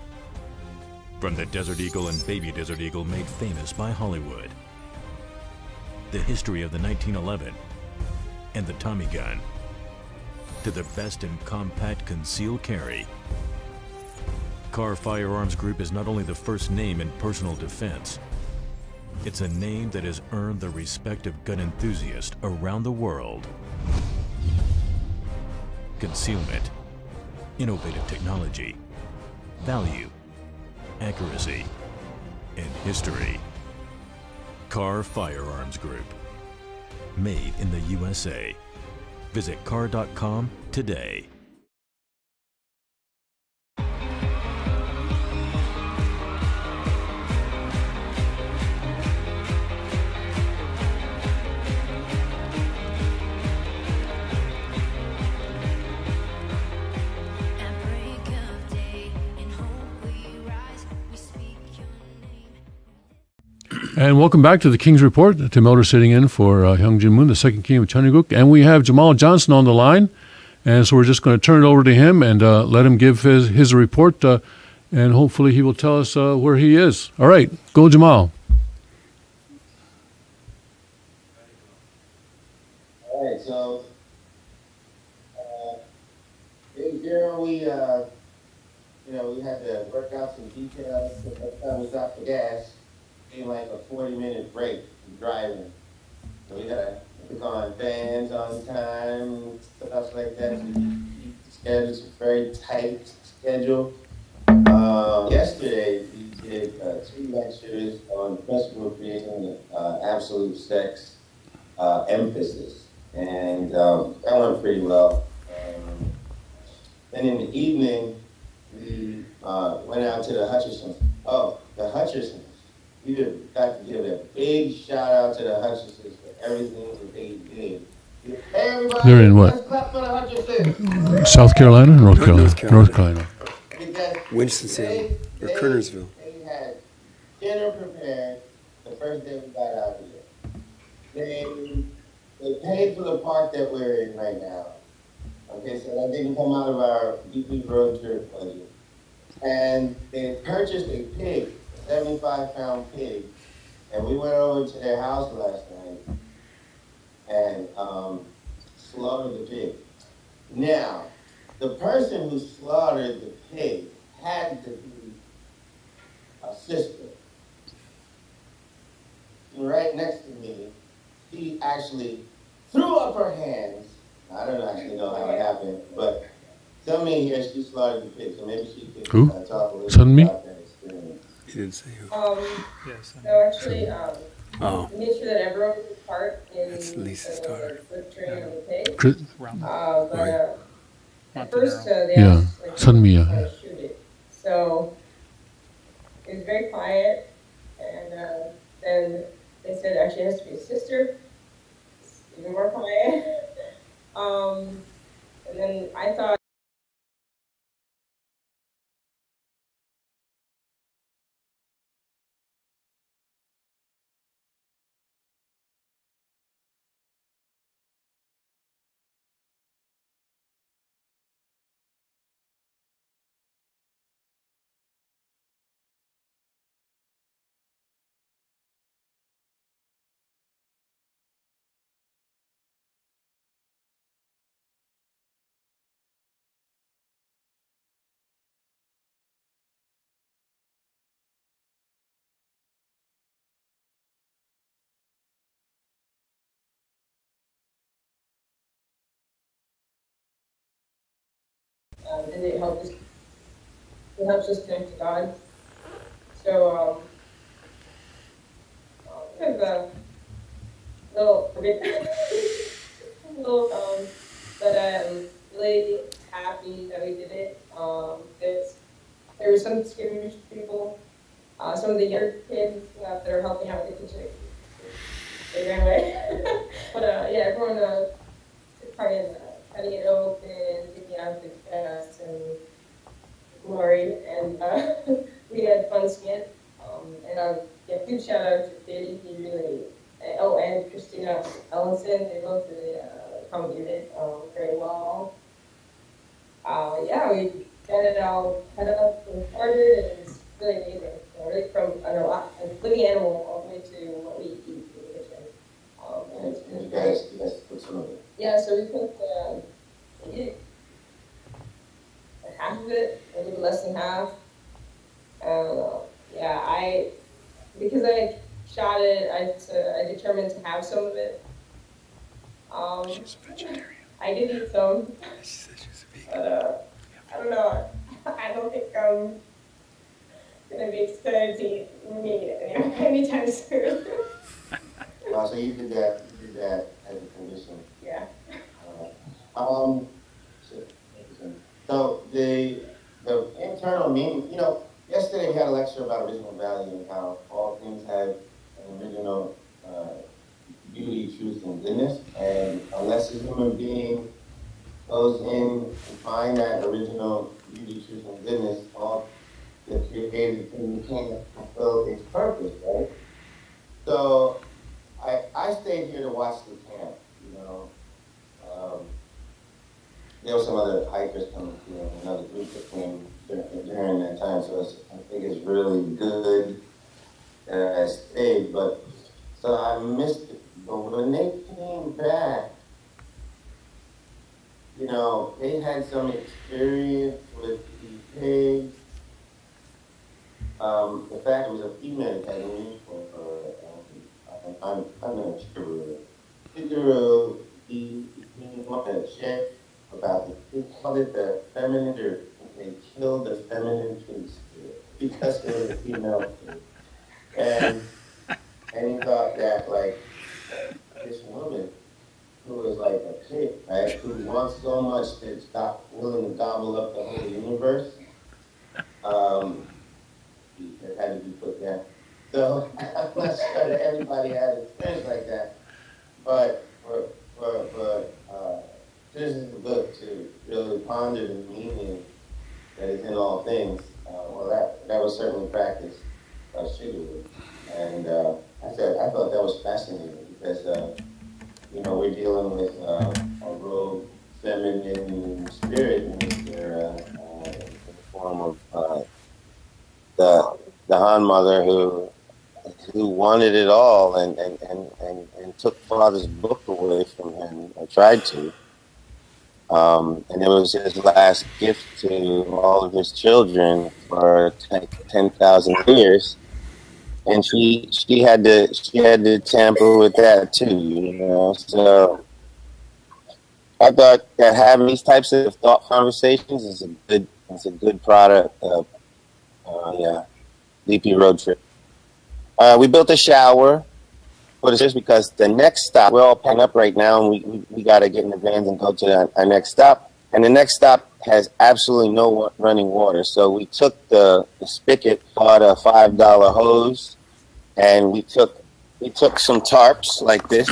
From the Desert Eagle and Baby Desert Eagle made famous by Hollywood, the history of the 1911 and the Tommy gun, to the best in compact concealed carry, Carr Firearms Group is not only the first name in personal defense, it's a name that has earned the respect of gun enthusiasts around the world. Concealment, innovative technology, value, accuracy, and history. Carr Firearms Group. Made in the USA. Visit carr.com today. At break of day, in hope we rise, we speak your name. And welcome back to the King's Report. Tim Elder sitting in for Hyung Jin Moon, the second king of Chanuguk. And we have Jamal Johnson on the line. And so we're just going to turn it over to him and let him give his report. And hopefully he will tell us where he is. All right, go Jamal. All right, so in Bureau, we had to work out some details. The next time we stopped for gas, came like a 40-minute break from driving. So we gotta pick on fans on time, stuff like that. So keep the schedule, it's a very tight schedule. Yesterday, we did 2 lectures on principle creating absolute sex emphasis, and that went pretty well. Then in the evening, we went out to the Hutchersons. Oh, the Hutchersons. We got to give a big shout out to the Hutchersons for everything that they did. Hey, everybody, They're in what? let's clap for the Hutchersons. South Carolina or North Carolina? North Carolina. North Carolina. Because Winston-Salem or Kernersville. They had dinner prepared the first day we got out here. They paid for the park that we're in right now. Okay, so that didn't come out of our weekly road trip budget. And they purchased a pig, a 75-pound pig, and we went over to their house last night and slaughtered the pig. Now, the person who slaughtered the pig had to be a sister. Right next to me, she actually threw up her hands. I don't actually know how it happened, but tell me here she slaughtered the pig, so maybe she could Who? talk a little Sunmi? bit about that experience. He didn't say who. Yes. So actually, Oh, we made sure that everyone took part in That's Lisa's the daughter. butchering of the pig. Chris, Around But Right. at first, they Yeah, asked like, Sunmi, yeah. to shoot it. So it was very quiet, and then they said actually it has to be a sister. It's even more quiet. And then I thought. and it helps us connect to God. So kind of a little, but I'm really happy that we did it. There were some skirmish people, some of the younger kids that are helping out with the kitchen. They ran away. But yeah, everyone took part in cutting it open, taking out the guests and glory, and we had fun skin. And yeah, huge shout out to Biddy. He really, and Christina Ellenson. They both really accommodated very well. Yeah, we got it all cut up and started, and it's really amazing. Really from a living animal all the way to what we eat in the kitchen. And you guys put some of it. Yeah, so we put half of it, a little less than half. Yeah, because I shot it, I determined to have some of it. She's a vegetarian. I did eat some. She said she was a vegan. But I don't know. I don't think I'm gonna be excited to eat meat anytime soon. Well, so you did that as a condition. Yeah. So the internal meaning, yesterday we had a lecture about original value and how all things have an original beauty, truth, and goodness. And unless a human being goes in and find that original beauty, truth, and goodness, all the created thing can't fulfill its purpose, right? So I stayed here to watch the camp, there were some other hikers coming through and another group that came during that time, so I think it's really good that I stayed, but so I missed it. But when they came back, they had some experience with the pigs. The fact it was a female had a uniform for I'm not sure. He wanted to check about they called it the feminine, or they killed the feminine pig spirit because it was a female pig. And he thought that this woman who was like a pig, right, who wants so much that it's willing to gobble up the whole universe, it had to be put down. So I'm not sure that everybody had an experience like that, but this is the book to really ponder the meaning that is in all things. That was certainly practiced by Sugarwood, and I thought that was fascinating because we're dealing with a real feminine spirit in the form of the Han Mother who wanted it all and took Father's book away from him, or tried to. And it was his last gift to all of his children for 10,000 years. And she had to tamper with that too, So I thought that having these types of thought conversations is a good product of DP road trip. We built a shower for this because the next stop, we're all packing up right now, and we got to get in the vans and go to our next stop. And the next stop has absolutely no running water. So we took the spigot, bought a $5 hose, and we took some tarps like this,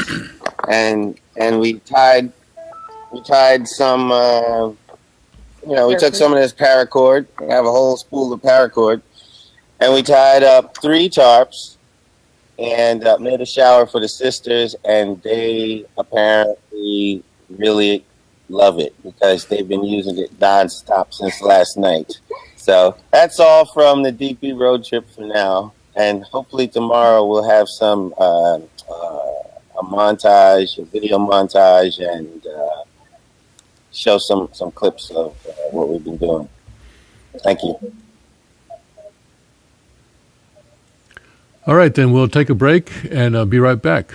and we tied some, we took some of this paracord. We have a whole spool of paracord. And we tied up 3 tarps and made a shower for the sisters, and they apparently really love it because they've been using it nonstop since last night. So that's all from the DP road trip for now, and hopefully tomorrow we'll have some a montage, a video montage, and show some clips of what we've been doing. Thank you. All right, then we'll take a break and be right back.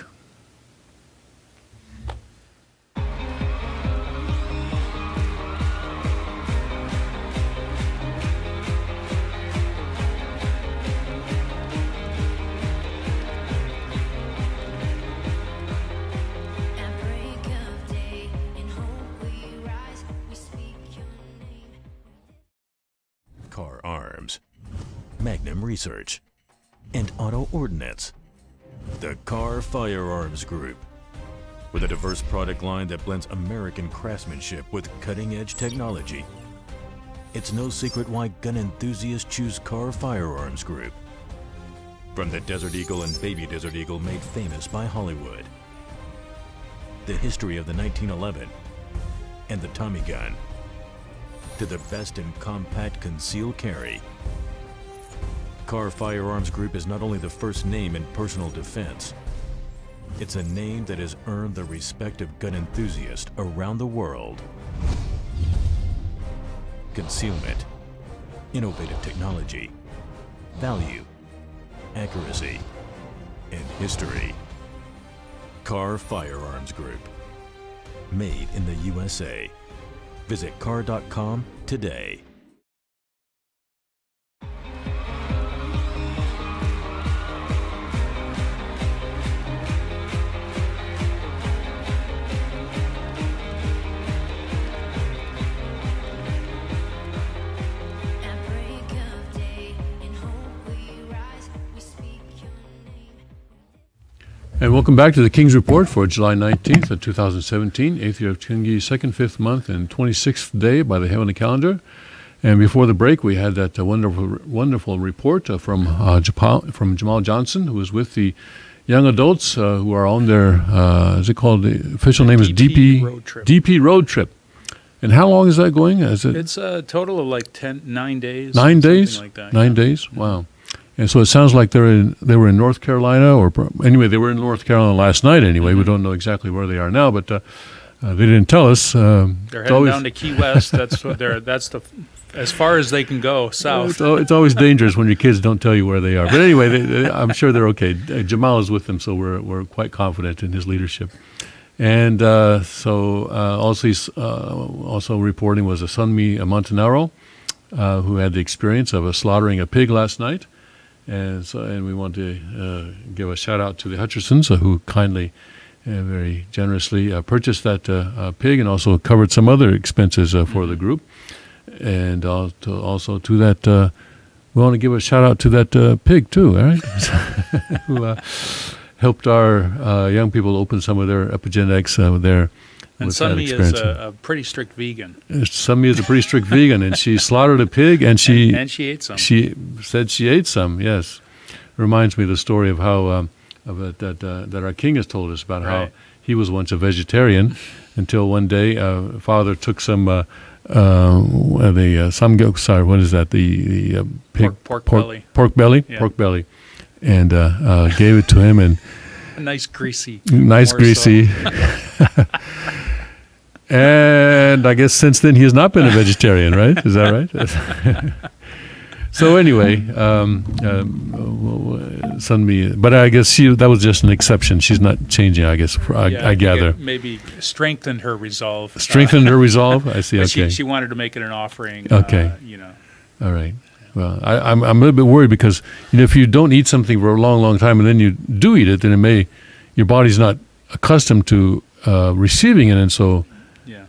Magnum Research, and Auto Ordnance. The Carr Firearms Group. With a diverse product line that blends American craftsmanship with cutting-edge technology. It's no secret why gun enthusiasts choose Carr Firearms Group. From the Desert Eagle and Baby Desert Eagle made famous by Hollywood. The history of the 1911 and the Tommy gun. To the best in compact concealed carry. Carr Firearms Group is not only the first name in personal defense, it's a name that has earned the respect of gun enthusiasts around the world. Concealment, innovative technology, value, accuracy, and history. Carr Firearms Group. Made in the USA. Visit carr.com today. At break of day, in hope we rise, we speak your name. And welcome back to the King's Report for July 19th of 2017, 8th year of Chingi, 2nd, 5th month, and 26th day by the heavenly calendar. And before the break, we had that wonderful report from Jamal Johnson, who was with the young adults who are on their, is it called, the official name is DP Road Trip. DP Road Trip. And how long is that going? Is it It's a total of like 9 days. 9 days? Something like that. 9 days? Wow. And so it sounds like they were in North Carolina, or anyway, they were in North Carolina last night anyway. We don't know exactly where they are now, but they didn't tell us. They're heading down to Key West. That's what that's the as far as they can go south. It's always dangerous when your kids don't tell you where they are. But anyway, I'm sure they're okay. Jamal is with them, so we're quite confident in his leadership. And also reporting was a Sunmi Montanaro, who had the experience of slaughtering a pig last night. And we want to give a shout out to the Hutchersons, who kindly, very generously purchased that pig, and also covered some other expenses for the group. And also to that, we want to give a shout out to that pig too, all right? Who helped our young people open some of their epigenetics there. And Sunmi is a pretty strict vegan. Sunmi is a pretty strict vegan, and she slaughtered a pig, and she ate some. She said she ate some. Yes, reminds me of the story of how that our king has told us about how he was once a vegetarian until one day father took some samgyeopsal. What is that? The pig pork belly. Pork belly. Yeah. Pork belly, and gave it to him, and A nice greasy. greasy. And I guess since then he has not been a vegetarian, right? Is that right? So anyway, Sunmi, but I guess that was just an exception. She's not changing, I guess. I gather. Maybe strengthened her resolve. Strengthened her resolve. I see. Okay. She wanted to make it an offering. Okay. All right. Well, I'm a little bit worried because if you don't eat something for a long, long time and then you do eat it, then your body's not accustomed to receiving it, and so. Yeah.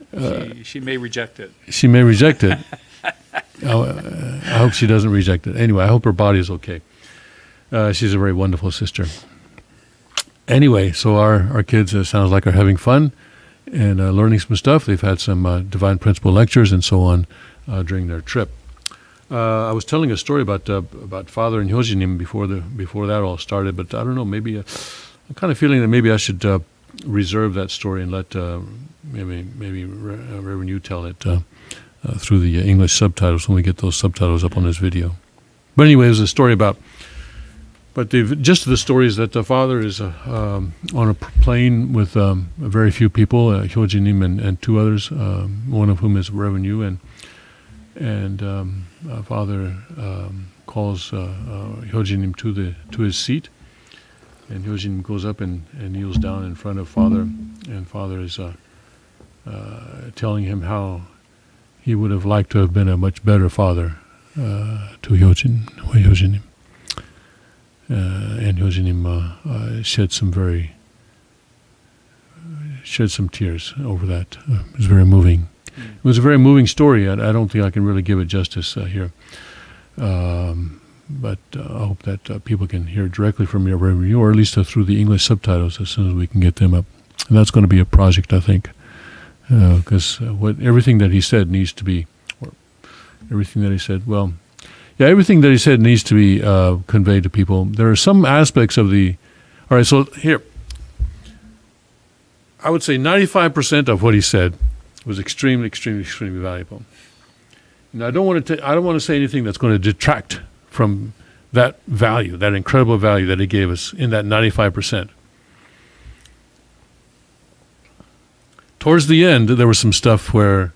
She may reject it. She may reject it. I hope she doesn't reject it. Anyway, I hope her body is okay. She's a very wonderful sister. Anyway, so our kids, sounds like, are having fun and learning some stuff. They've had some Divine Principle lectures and so on during their trip. I was telling a story about Father and Hyojinim before that all started, but I don't know. Maybe I'm kind of feeling that maybe I should reserve that story and let maybe Reverend you tell it through the English subtitles when we get those subtitles up on this video. But anyway, there's a story about. But the gist of the story is that the father is on a plane with very few people, Hyojinim and two others, one of whom is Reverend Yu, and Father calls Hyojinim to his seat, and Hyojinim goes up and kneels down in front of Father, and Father is telling him how he would have liked to have been a much better father to Hyojinim. And Hyojinim shed some tears over that. It was very moving. It was a very moving story. I don't think I can really give it justice here. but I hope that people can hear directly from you, wherever you, or at least through the English subtitles as soon as we can get them up. And that's going to be a project, I think, because everything that he said needs to be, or everything that he said, well, yeah, everything that he said needs to be conveyed to people. There are some aspects of the, all right, so here, I would say 95% of what he said was extremely, extremely, extremely valuable. And I don't want to say anything that's going to detract from that value, that incredible value that he gave us in that 95%. Towards the end, there was some stuff where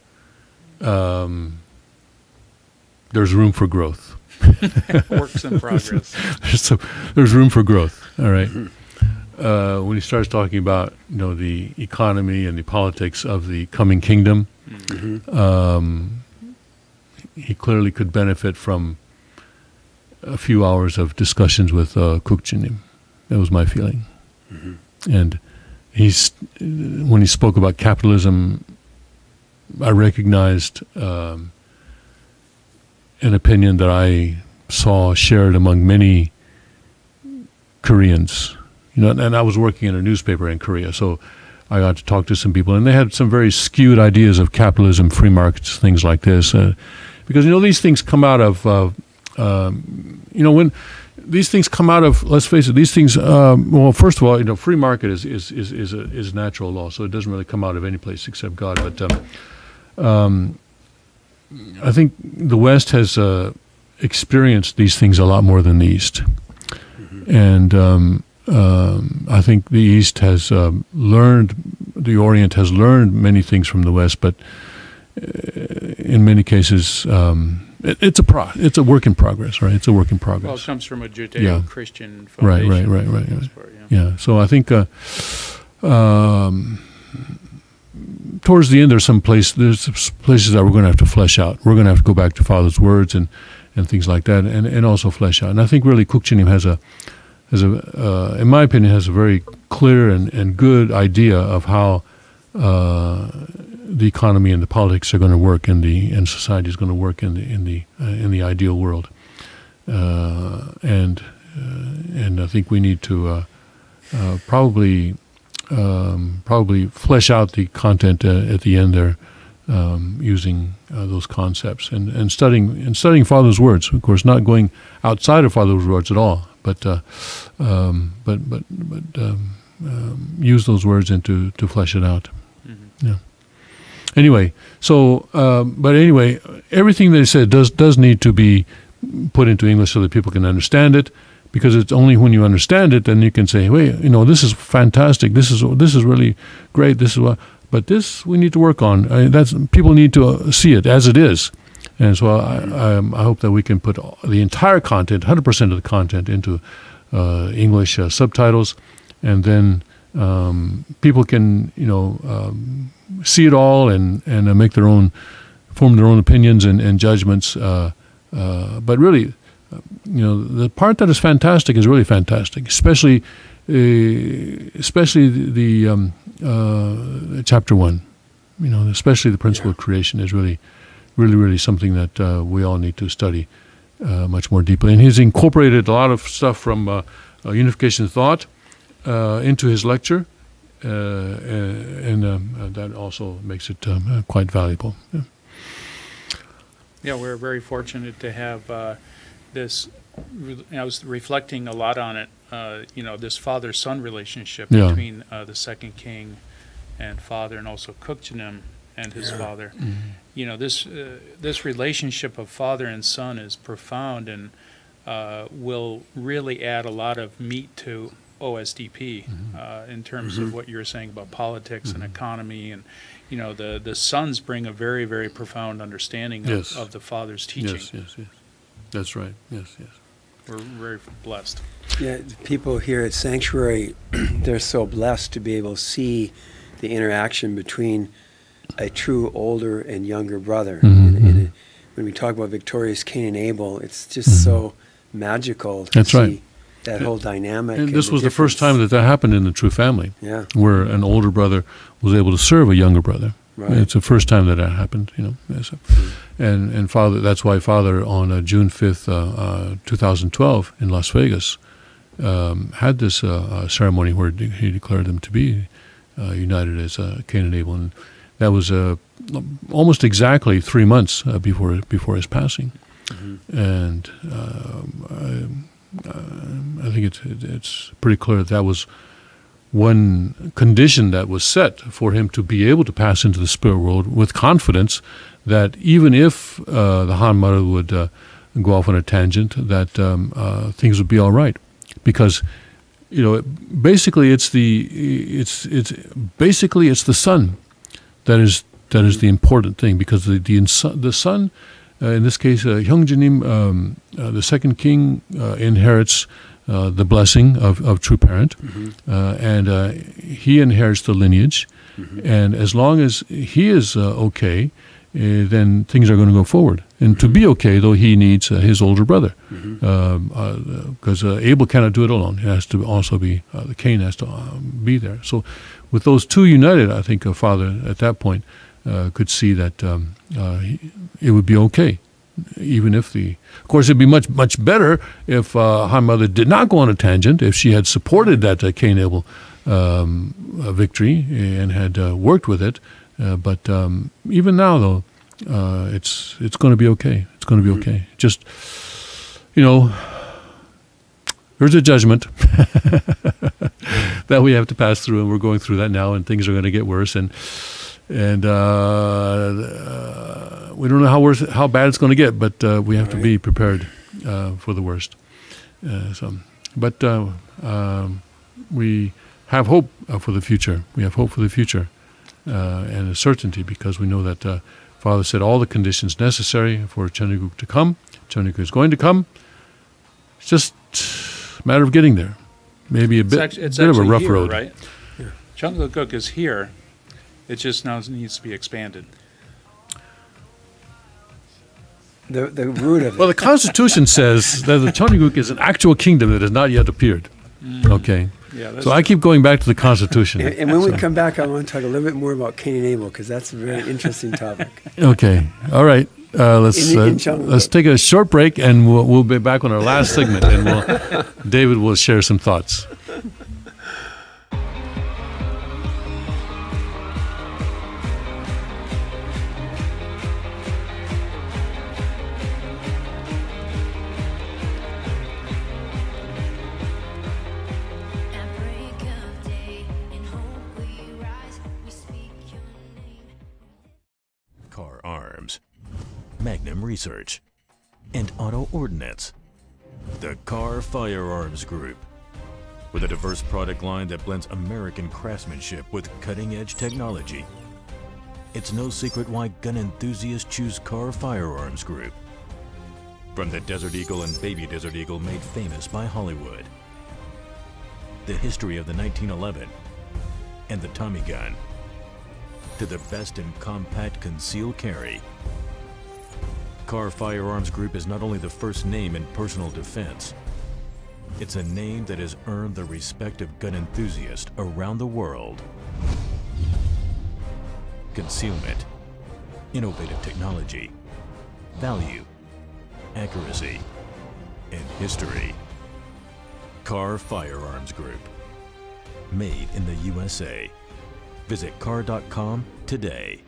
there's room for growth. Works in progress. There's room for growth. All right. When he starts talking about the economy and the politics of the coming kingdom, he clearly could benefit from a few hours of discussions with Kukchinim. That was my feeling. And when he spoke about capitalism, I recognized an opinion that I saw shared among many Koreans. And I was working in a newspaper in Korea, so I got to talk to some people, and they had some very skewed ideas of capitalism, free markets, things like this. Because these things come out of when these things come out of, let's face it, these things. Well, first of all, free market is natural law, so it doesn't really come out of any place except God. But I think the West has experienced these things a lot more than the East, and I think the East has learned, the Orient has learned many things from the West, but in many cases, it's a work in progress, right? It's a work in progress. Well, it comes from a Judeo-Christian Right. foundation. Yeah. So I think towards the end, there's places that we're going to have to flesh out. We're going to have to go back to Father's words and things like that, and also flesh out. And I think really Kukchinim has a, in my opinion, has a very clear and good idea of how the economy and the politics are going to work, and society is going to work in the ideal world. And I think we need to probably flesh out the content at the end there, using those concepts and studying Father's words. Of course, not going outside of Father's words at all, but use those words and to flesh it out. Yeah. Anyway, so but anyway, everything they said does need to be put into English so that people can understand it, because it's only when you understand it then you can say, wait, this is fantastic. This is really great. This is what, but this we need to work on. That's people need to see it as it is. And so I hope that we can put the entire content, 100% of the content, into English subtitles, and then people can, see it all and form their own opinions and judgments. But really, the part that is fantastic is really fantastic, especially the chapter 1. Especially the principle of creation is really something that we all need to study much more deeply. And he's incorporated a lot of stuff from Unification of Thought into his lecture, and that also makes it quite valuable. Yeah, we're very fortunate to have this. I was reflecting a lot on it. This father-son relationship between the second king and father, and also Kukchinim and his father. This relationship of father and son is profound, and will really add a lot of meat to OSDP in terms of what you were saying about politics and economy, and the sons bring a very, very profound understanding of the father's teaching. Yes, that's right. Yes. We're very blessed. Yeah, people here at Sanctuary, they're so blessed to be able to see the interaction between a true older and younger brother. When we talk about victorious Cain and Abel, it's just so magical to see that whole dynamic. And this was the first time that happened in the true family, yeah, where an older brother was able to serve a younger brother. Right. It's the first time that happened, you know. Yeah, so, and Father, that's why Father on June 5th, 2012 in Las Vegas had this ceremony where he declared them to be united as Cain and Abel, and that was almost exactly 3 months before his passing. And I think it's pretty clear that was one condition that was set for him to be able to pass into the spirit world with confidence that even if the Han Mother would go off on a tangent, that things would be all right, because you know basically it's the son that is the important thing, because the son. In this case, Hyungjanim, the second king, inherits the blessing of true parent, and he inherits the lineage. And as long as he is okay, then things are going to go forward. And to be okay, though, he needs his older brother, because Abel cannot do it alone. It has to also be Cain has to be there. So, with those two united, I think Father at that point could see that it would be okay, even if of course, it'd be much better if Han Mother did not go on a tangent, if she had supported that Cain-Abel victory and had worked with it. But even now, though, it's going to be okay. It's going to be okay. Just, you know, there's a judgment that we have to pass through, and we're going through that now, and things are going to get worse. And we don't know how bad it's going to get, but we have to be prepared for the worst. But we have hope for the future. We have hope for the future and a certainty, because we know that Father said all the conditions necessary for Cheongguk to come. Cheongguk is going to come. It's just a matter of getting there. Maybe it's bit of a rough here, road. Right? Yeah. Cheongguk is here. It just now needs to be expanded. The root of it. Well, the Constitution says that the Cheongguk is an actual kingdom that has not yet appeared. Okay. Yeah, so I keep going back to the Constitution. And when we come back, I want to talk a little bit more about Cain and Abel, because that's a very interesting topic. Okay. All right. Let's take a short break, and we'll be back on our last segment, and David will share some thoughts. At break of day, in hope we rise, we speak your name. Car Arms, Magnum Research, and Auto Ordnance. The Car Firearms Group. With a diverse product line that blends American craftsmanship with cutting-edge technology. It's no secret why gun enthusiasts choose Car Firearms Group. From the Desert Eagle and Baby Desert Eagle made famous by Hollywood. The history of the 1911 and the Tommy gun. To the best in compact concealed carry. Car Firearms Group is not only the first name in personal defense, it's a name that has earned the respect of gun enthusiasts around the world. Concealment, innovative technology, value, accuracy, and history. Car Firearms Group. Made in the USA. Visit car.com today.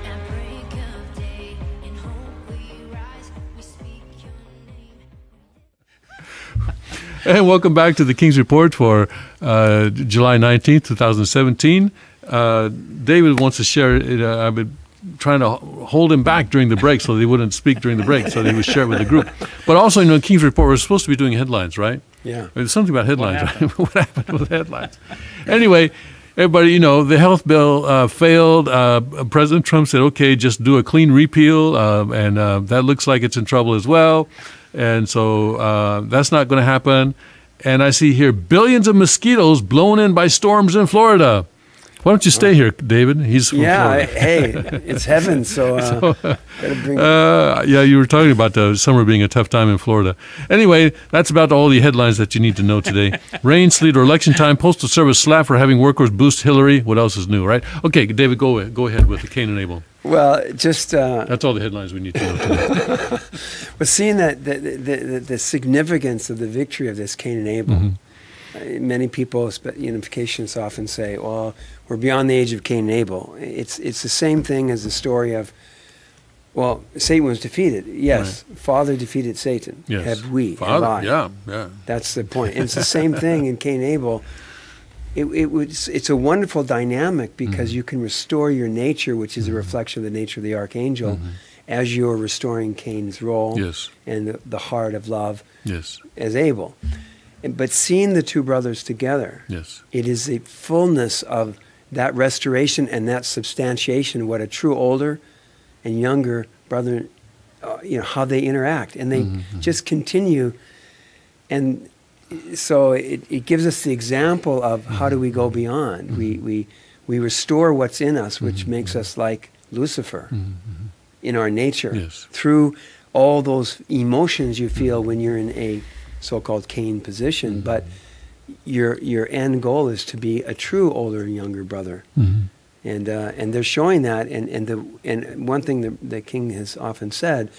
At break of day, in hope we rise, we speak your name. And welcome back to the King's Report for July 19th, 2017. David wants to share it. I've been trying to hold him back during the break so that he wouldn't speak during the break, so that he would share it with the group. But also, you know, King's Report, we're supposed to be doing headlines, right? Yeah. There's something about headlines, right? What happened with headlines? Anyway, everybody, you know, the health bill failed. President Trump said, okay, just do a clean repeal, and that looks like it's in trouble as well. And so that's not going to happen. And I see here billions of mosquitoes blown in by storms in Florida. Why don't you stay here, David? He's from Florida. Hey, it's heaven, so gotta bring. Yeah, you were talking about summer being a tough time in Florida. Anyway, that's about all the headlines that you need to know today. Rain, sleet, or election time. Postal Service slap for having workers boost Hillary. What else is new, right? Okay, David, go ahead with the Cain and Abel. Well, just That's all the headlines we need to know today. but seeing that the significance of the victory of this Cain and Abel. Many people, unifications, often say, "Well, we're beyond the age of Cain and Abel." It's the same thing as the story of, well, Satan was defeated. Yes, Father defeated Satan. Yes. Have we? Father, have I? yeah. That's the point. And it's the same thing in Cain and Abel. It's a wonderful dynamic because you can restore your nature, which is a reflection of the nature of the archangel, as you're restoring Cain's role and the heart of love as Abel. But seeing the two brothers together, it is a fullness of that restoration and that substantiation, what a true older and younger brother, how they interact. And they just continue. And so it gives us the example of how do we go beyond. We restore what's in us, which makes us like Lucifer in our nature, through all those emotions you feel when you're in a so-called Cain position, but your end goal is to be a true older and younger brother, and they're showing that. And one thing the king has often said,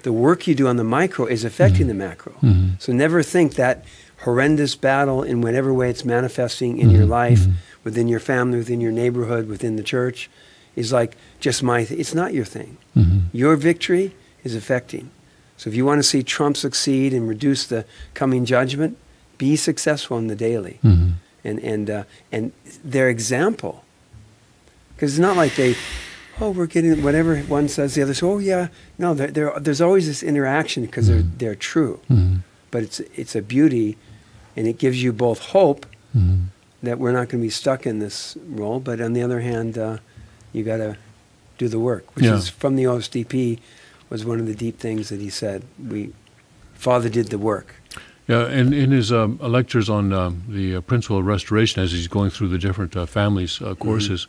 the work you do on the micro is affecting the macro. So never think that horrendous battle in whatever way it's manifesting in your life, within your family, within your neighborhood, within the church, is like just it's not your thing. Your victory is affecting. So if you want to see Trump succeed and reduce the coming judgment, be successful in the daily. And their example. Because it's not like we're getting whatever one says, the other says, oh yeah. No, there's always this interaction because they're true. But it's a beauty, and it gives you both hope that we're not going to be stuck in this role, but on the other hand, you got to do the work, which is from the OSDP, was one of the deep things that he said. Father did the work. Yeah, and in his lectures on the principle of restoration, as he's going through the different families courses,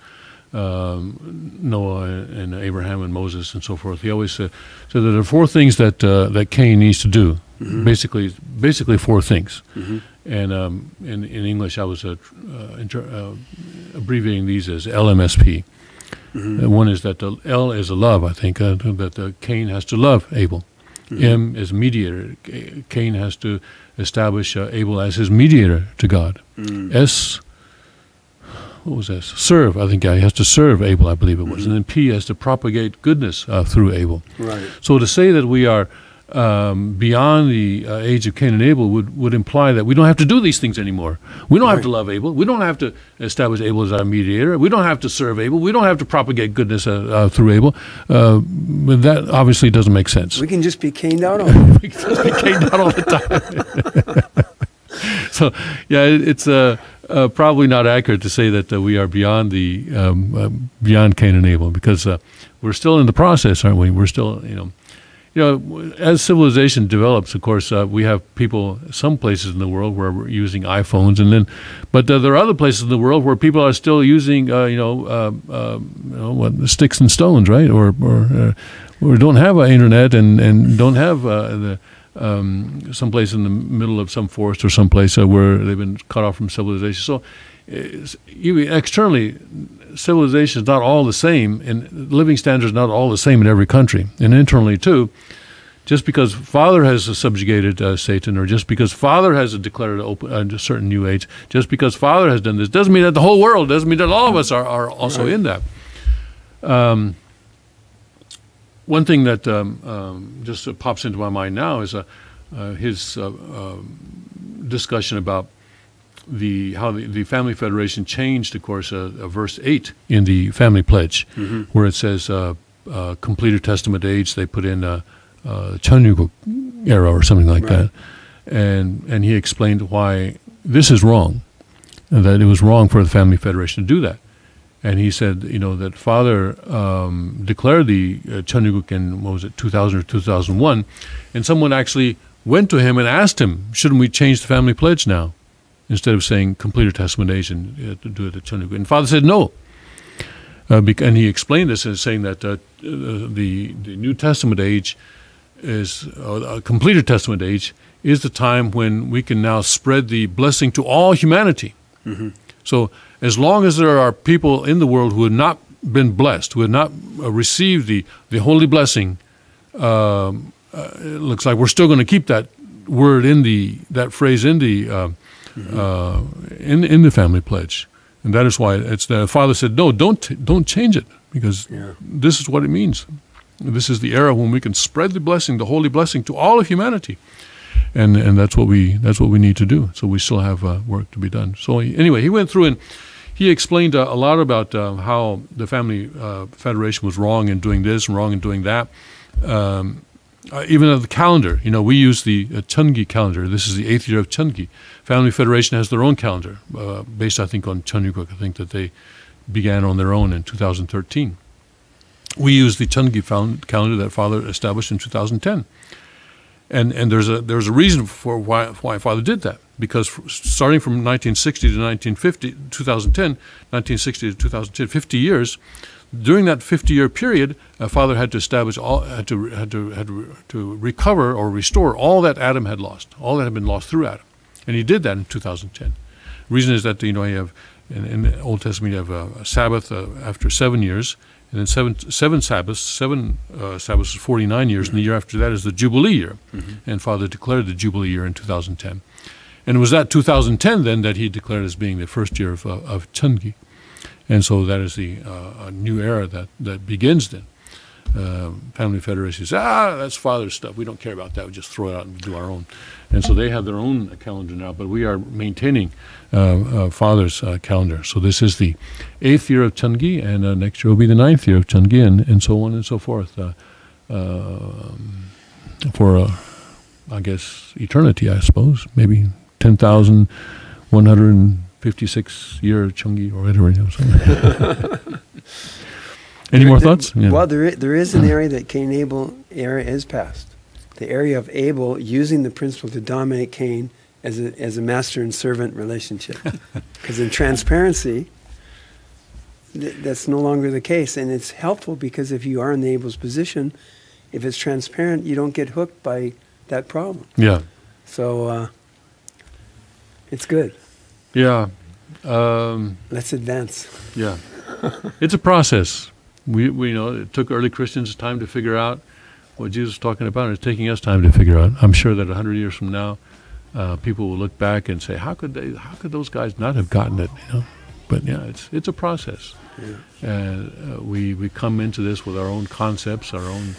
Noah and Abraham and Moses and so forth, he always said that there are four things that Cain needs to do. Basically four things. And in English, I was abbreviating these as LMSP. One is that the L is a love, I think, that Cain has to love Abel. M is mediator. Cain has to establish Abel as his mediator to God. S, what was S? Serve, I think he has to serve Abel, I believe it was. And then P has to propagate goodness through Abel. Right. So to say that we are beyond the age of Cain and Abel would imply that we don't have to do these things anymore. We don't have to love Abel. We don't have to establish Abel as our mediator. We don't have to serve Abel. We don't have to propagate goodness through Abel. But that obviously doesn't make sense. We can just be caned out all the time. We can just be caned out all the time. So, yeah, it's probably not accurate to say that we are beyond beyond Cain and Abel, because we're still in the process, aren't we? We're still, as civilization develops, of course, we have people, some places in the world where we're using iPhones, but there are other places in the world where people are still using, sticks and stones, right? Or don't have an internet and don't have someplace in the middle of some forest or someplace where they've been cut off from civilization. So, externally, civilization is not all the same, and living standards not all the same in every country. And internally too, just because Father has subjugated Satan, or just because Father has declared a certain new age, just because Father has done this, doesn't mean that the whole world, doesn't mean that all of us are also in that. One thing that just pops into my mind now is his discussion about how the Family Federation changed, of course, verse 8 in the Family Pledge, where it says completed testament age. They put in Cheonryuk era or something like that, and he explained why this is wrong, and that it was wrong for the Family Federation to do that. And he said, that Father declared the Cheonryuk in, 2000 or 2001, and someone actually went to him and asked him, shouldn't we change the Family Pledge now? instead of saying complete or testament age and to do it at Chunuk. And Father said no. And he explained this as saying that the New Testament age is a completed Testament age is the time when we can now spread the blessing to all humanity. So as long as there are people in the world who have not been blessed, who have not received the holy blessing, it looks like we're still going to keep that word that phrase in the family pledge. And that is why the Father said, no, don't change it, because this is what it means. This is the era when we can spread the blessing, the holy blessing, to all of humanity, and that's what we need to do. So we still have work to be done. So anyway, he went through and he explained a lot about how the Family Federation was wrong in doing this and wrong in doing that. Even the calendar, we use the Chungi calendar. This is the 8th year of Chungi. Family Federation has their own calendar, based, I think, on Cheongguk. I think that they began on their own in 2013. We use the Chungi calendar that Father established in 2010. And there's a reason for why Father did that, because starting from 1960 to 1960 to 2010, 50 years. During that 50-year period, Father had to establish had to recover or restore all that Adam had lost, all that had been lost through Adam, and he did that in 2010. The reason is that you have in the Old Testament you have a Sabbath after 7 years, and then seven Sabbaths is 49 years, and the year after that is the Jubilee year, and Father declared the Jubilee year in 2010, and it was that 2010 then that he declared as being the first year of Chungi. And so that is the new era that begins then. Family Federation says, that's Father's stuff. We don't care about that. We just throw it out and do our own. And so they have their own calendar now, but we are maintaining Father's calendar. So this is the 8th year of Chungi, and next year will be the 9th year of Chungi, and so on and so forth. For, I guess, eternity, I suppose. Maybe 10,156 year Chungi or whatever. Any more thoughts? Yeah. Well, there is an area that Cain Abel era is past. The area of Abel using the principle to dominate Cain as a master and servant relationship. Because in transparency, that's no longer the case. And it's helpful because if you are in the Abel's position, if it's transparent, you don't get hooked by that problem. Yeah. So it's good. Yeah. Let's advance. Yeah. It's a process. We know it took early Christians time to figure out what Jesus was talking about, and it's taking us time to figure out. I'm sure that 100 years from now, people will look back and say, how could those guys not have gotten it? But yeah, it's a process. Yeah. We come into this with our own concepts, our own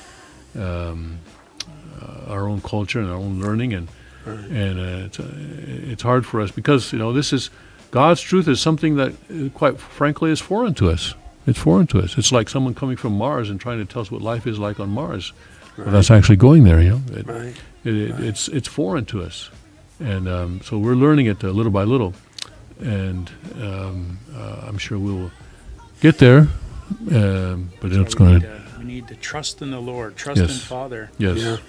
culture and our own learning, and it's hard for us because this is God's truth is something that quite frankly is foreign to us. It's foreign to us. It's like someone coming from Mars and trying to tell us what life is like on Mars. Right. Well, that's actually going there, Right. It's foreign to us, and so we're learning it little by little, and I'm sure we'll get there. But so it's going to. We need to trust in the Lord, trust in Father. Yes. Yeah.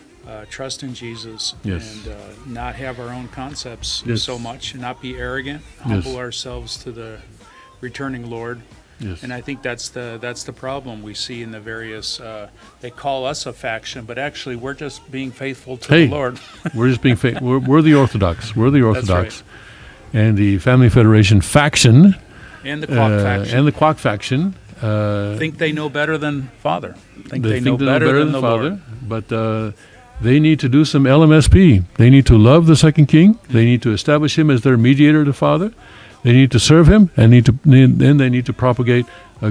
Trust in Jesus, Yes. and not have our own concepts Yes. so much, and not be arrogant. Yes. Humble ourselves to the returning Lord. Yes. And I think that's the problem we see in the various. They call us a faction, but actually we're just being faithful to the Lord. We're just being faithful. We're the Orthodox. We're the Orthodox, right. And the Family Federation faction And the Quack faction. and the Quack faction think they know better than Father. They They know think better than the Father, Lord. but they need to do some LMSP. They need to love the second king. They need to establish him as their mediator to Father. They need to serve him, and then they need to propagate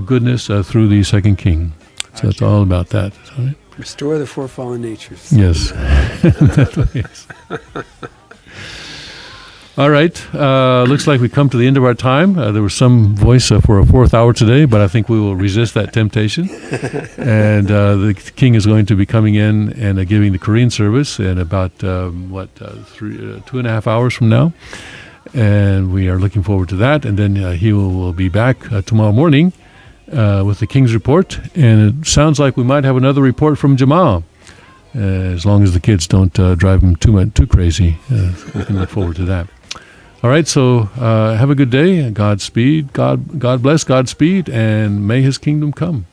goodness through the second king. So that's all about that. Right? Restore the four fallen natures. Yes. Yes. All right. Looks like we come to the end of our time. There was some voice for a fourth hour today, but I think we will resist that temptation. And the king is going to be coming in and giving the Korean service in about, 2.5 hours from now. And we are looking forward to that. And then he will be back tomorrow morning with the King's Report. And it sounds like we might have another report from Jamal, as long as the kids don't drive him too crazy. We can look forward to that. All right, so have a good day. Godspeed. God bless. Godspeed, and may His kingdom come.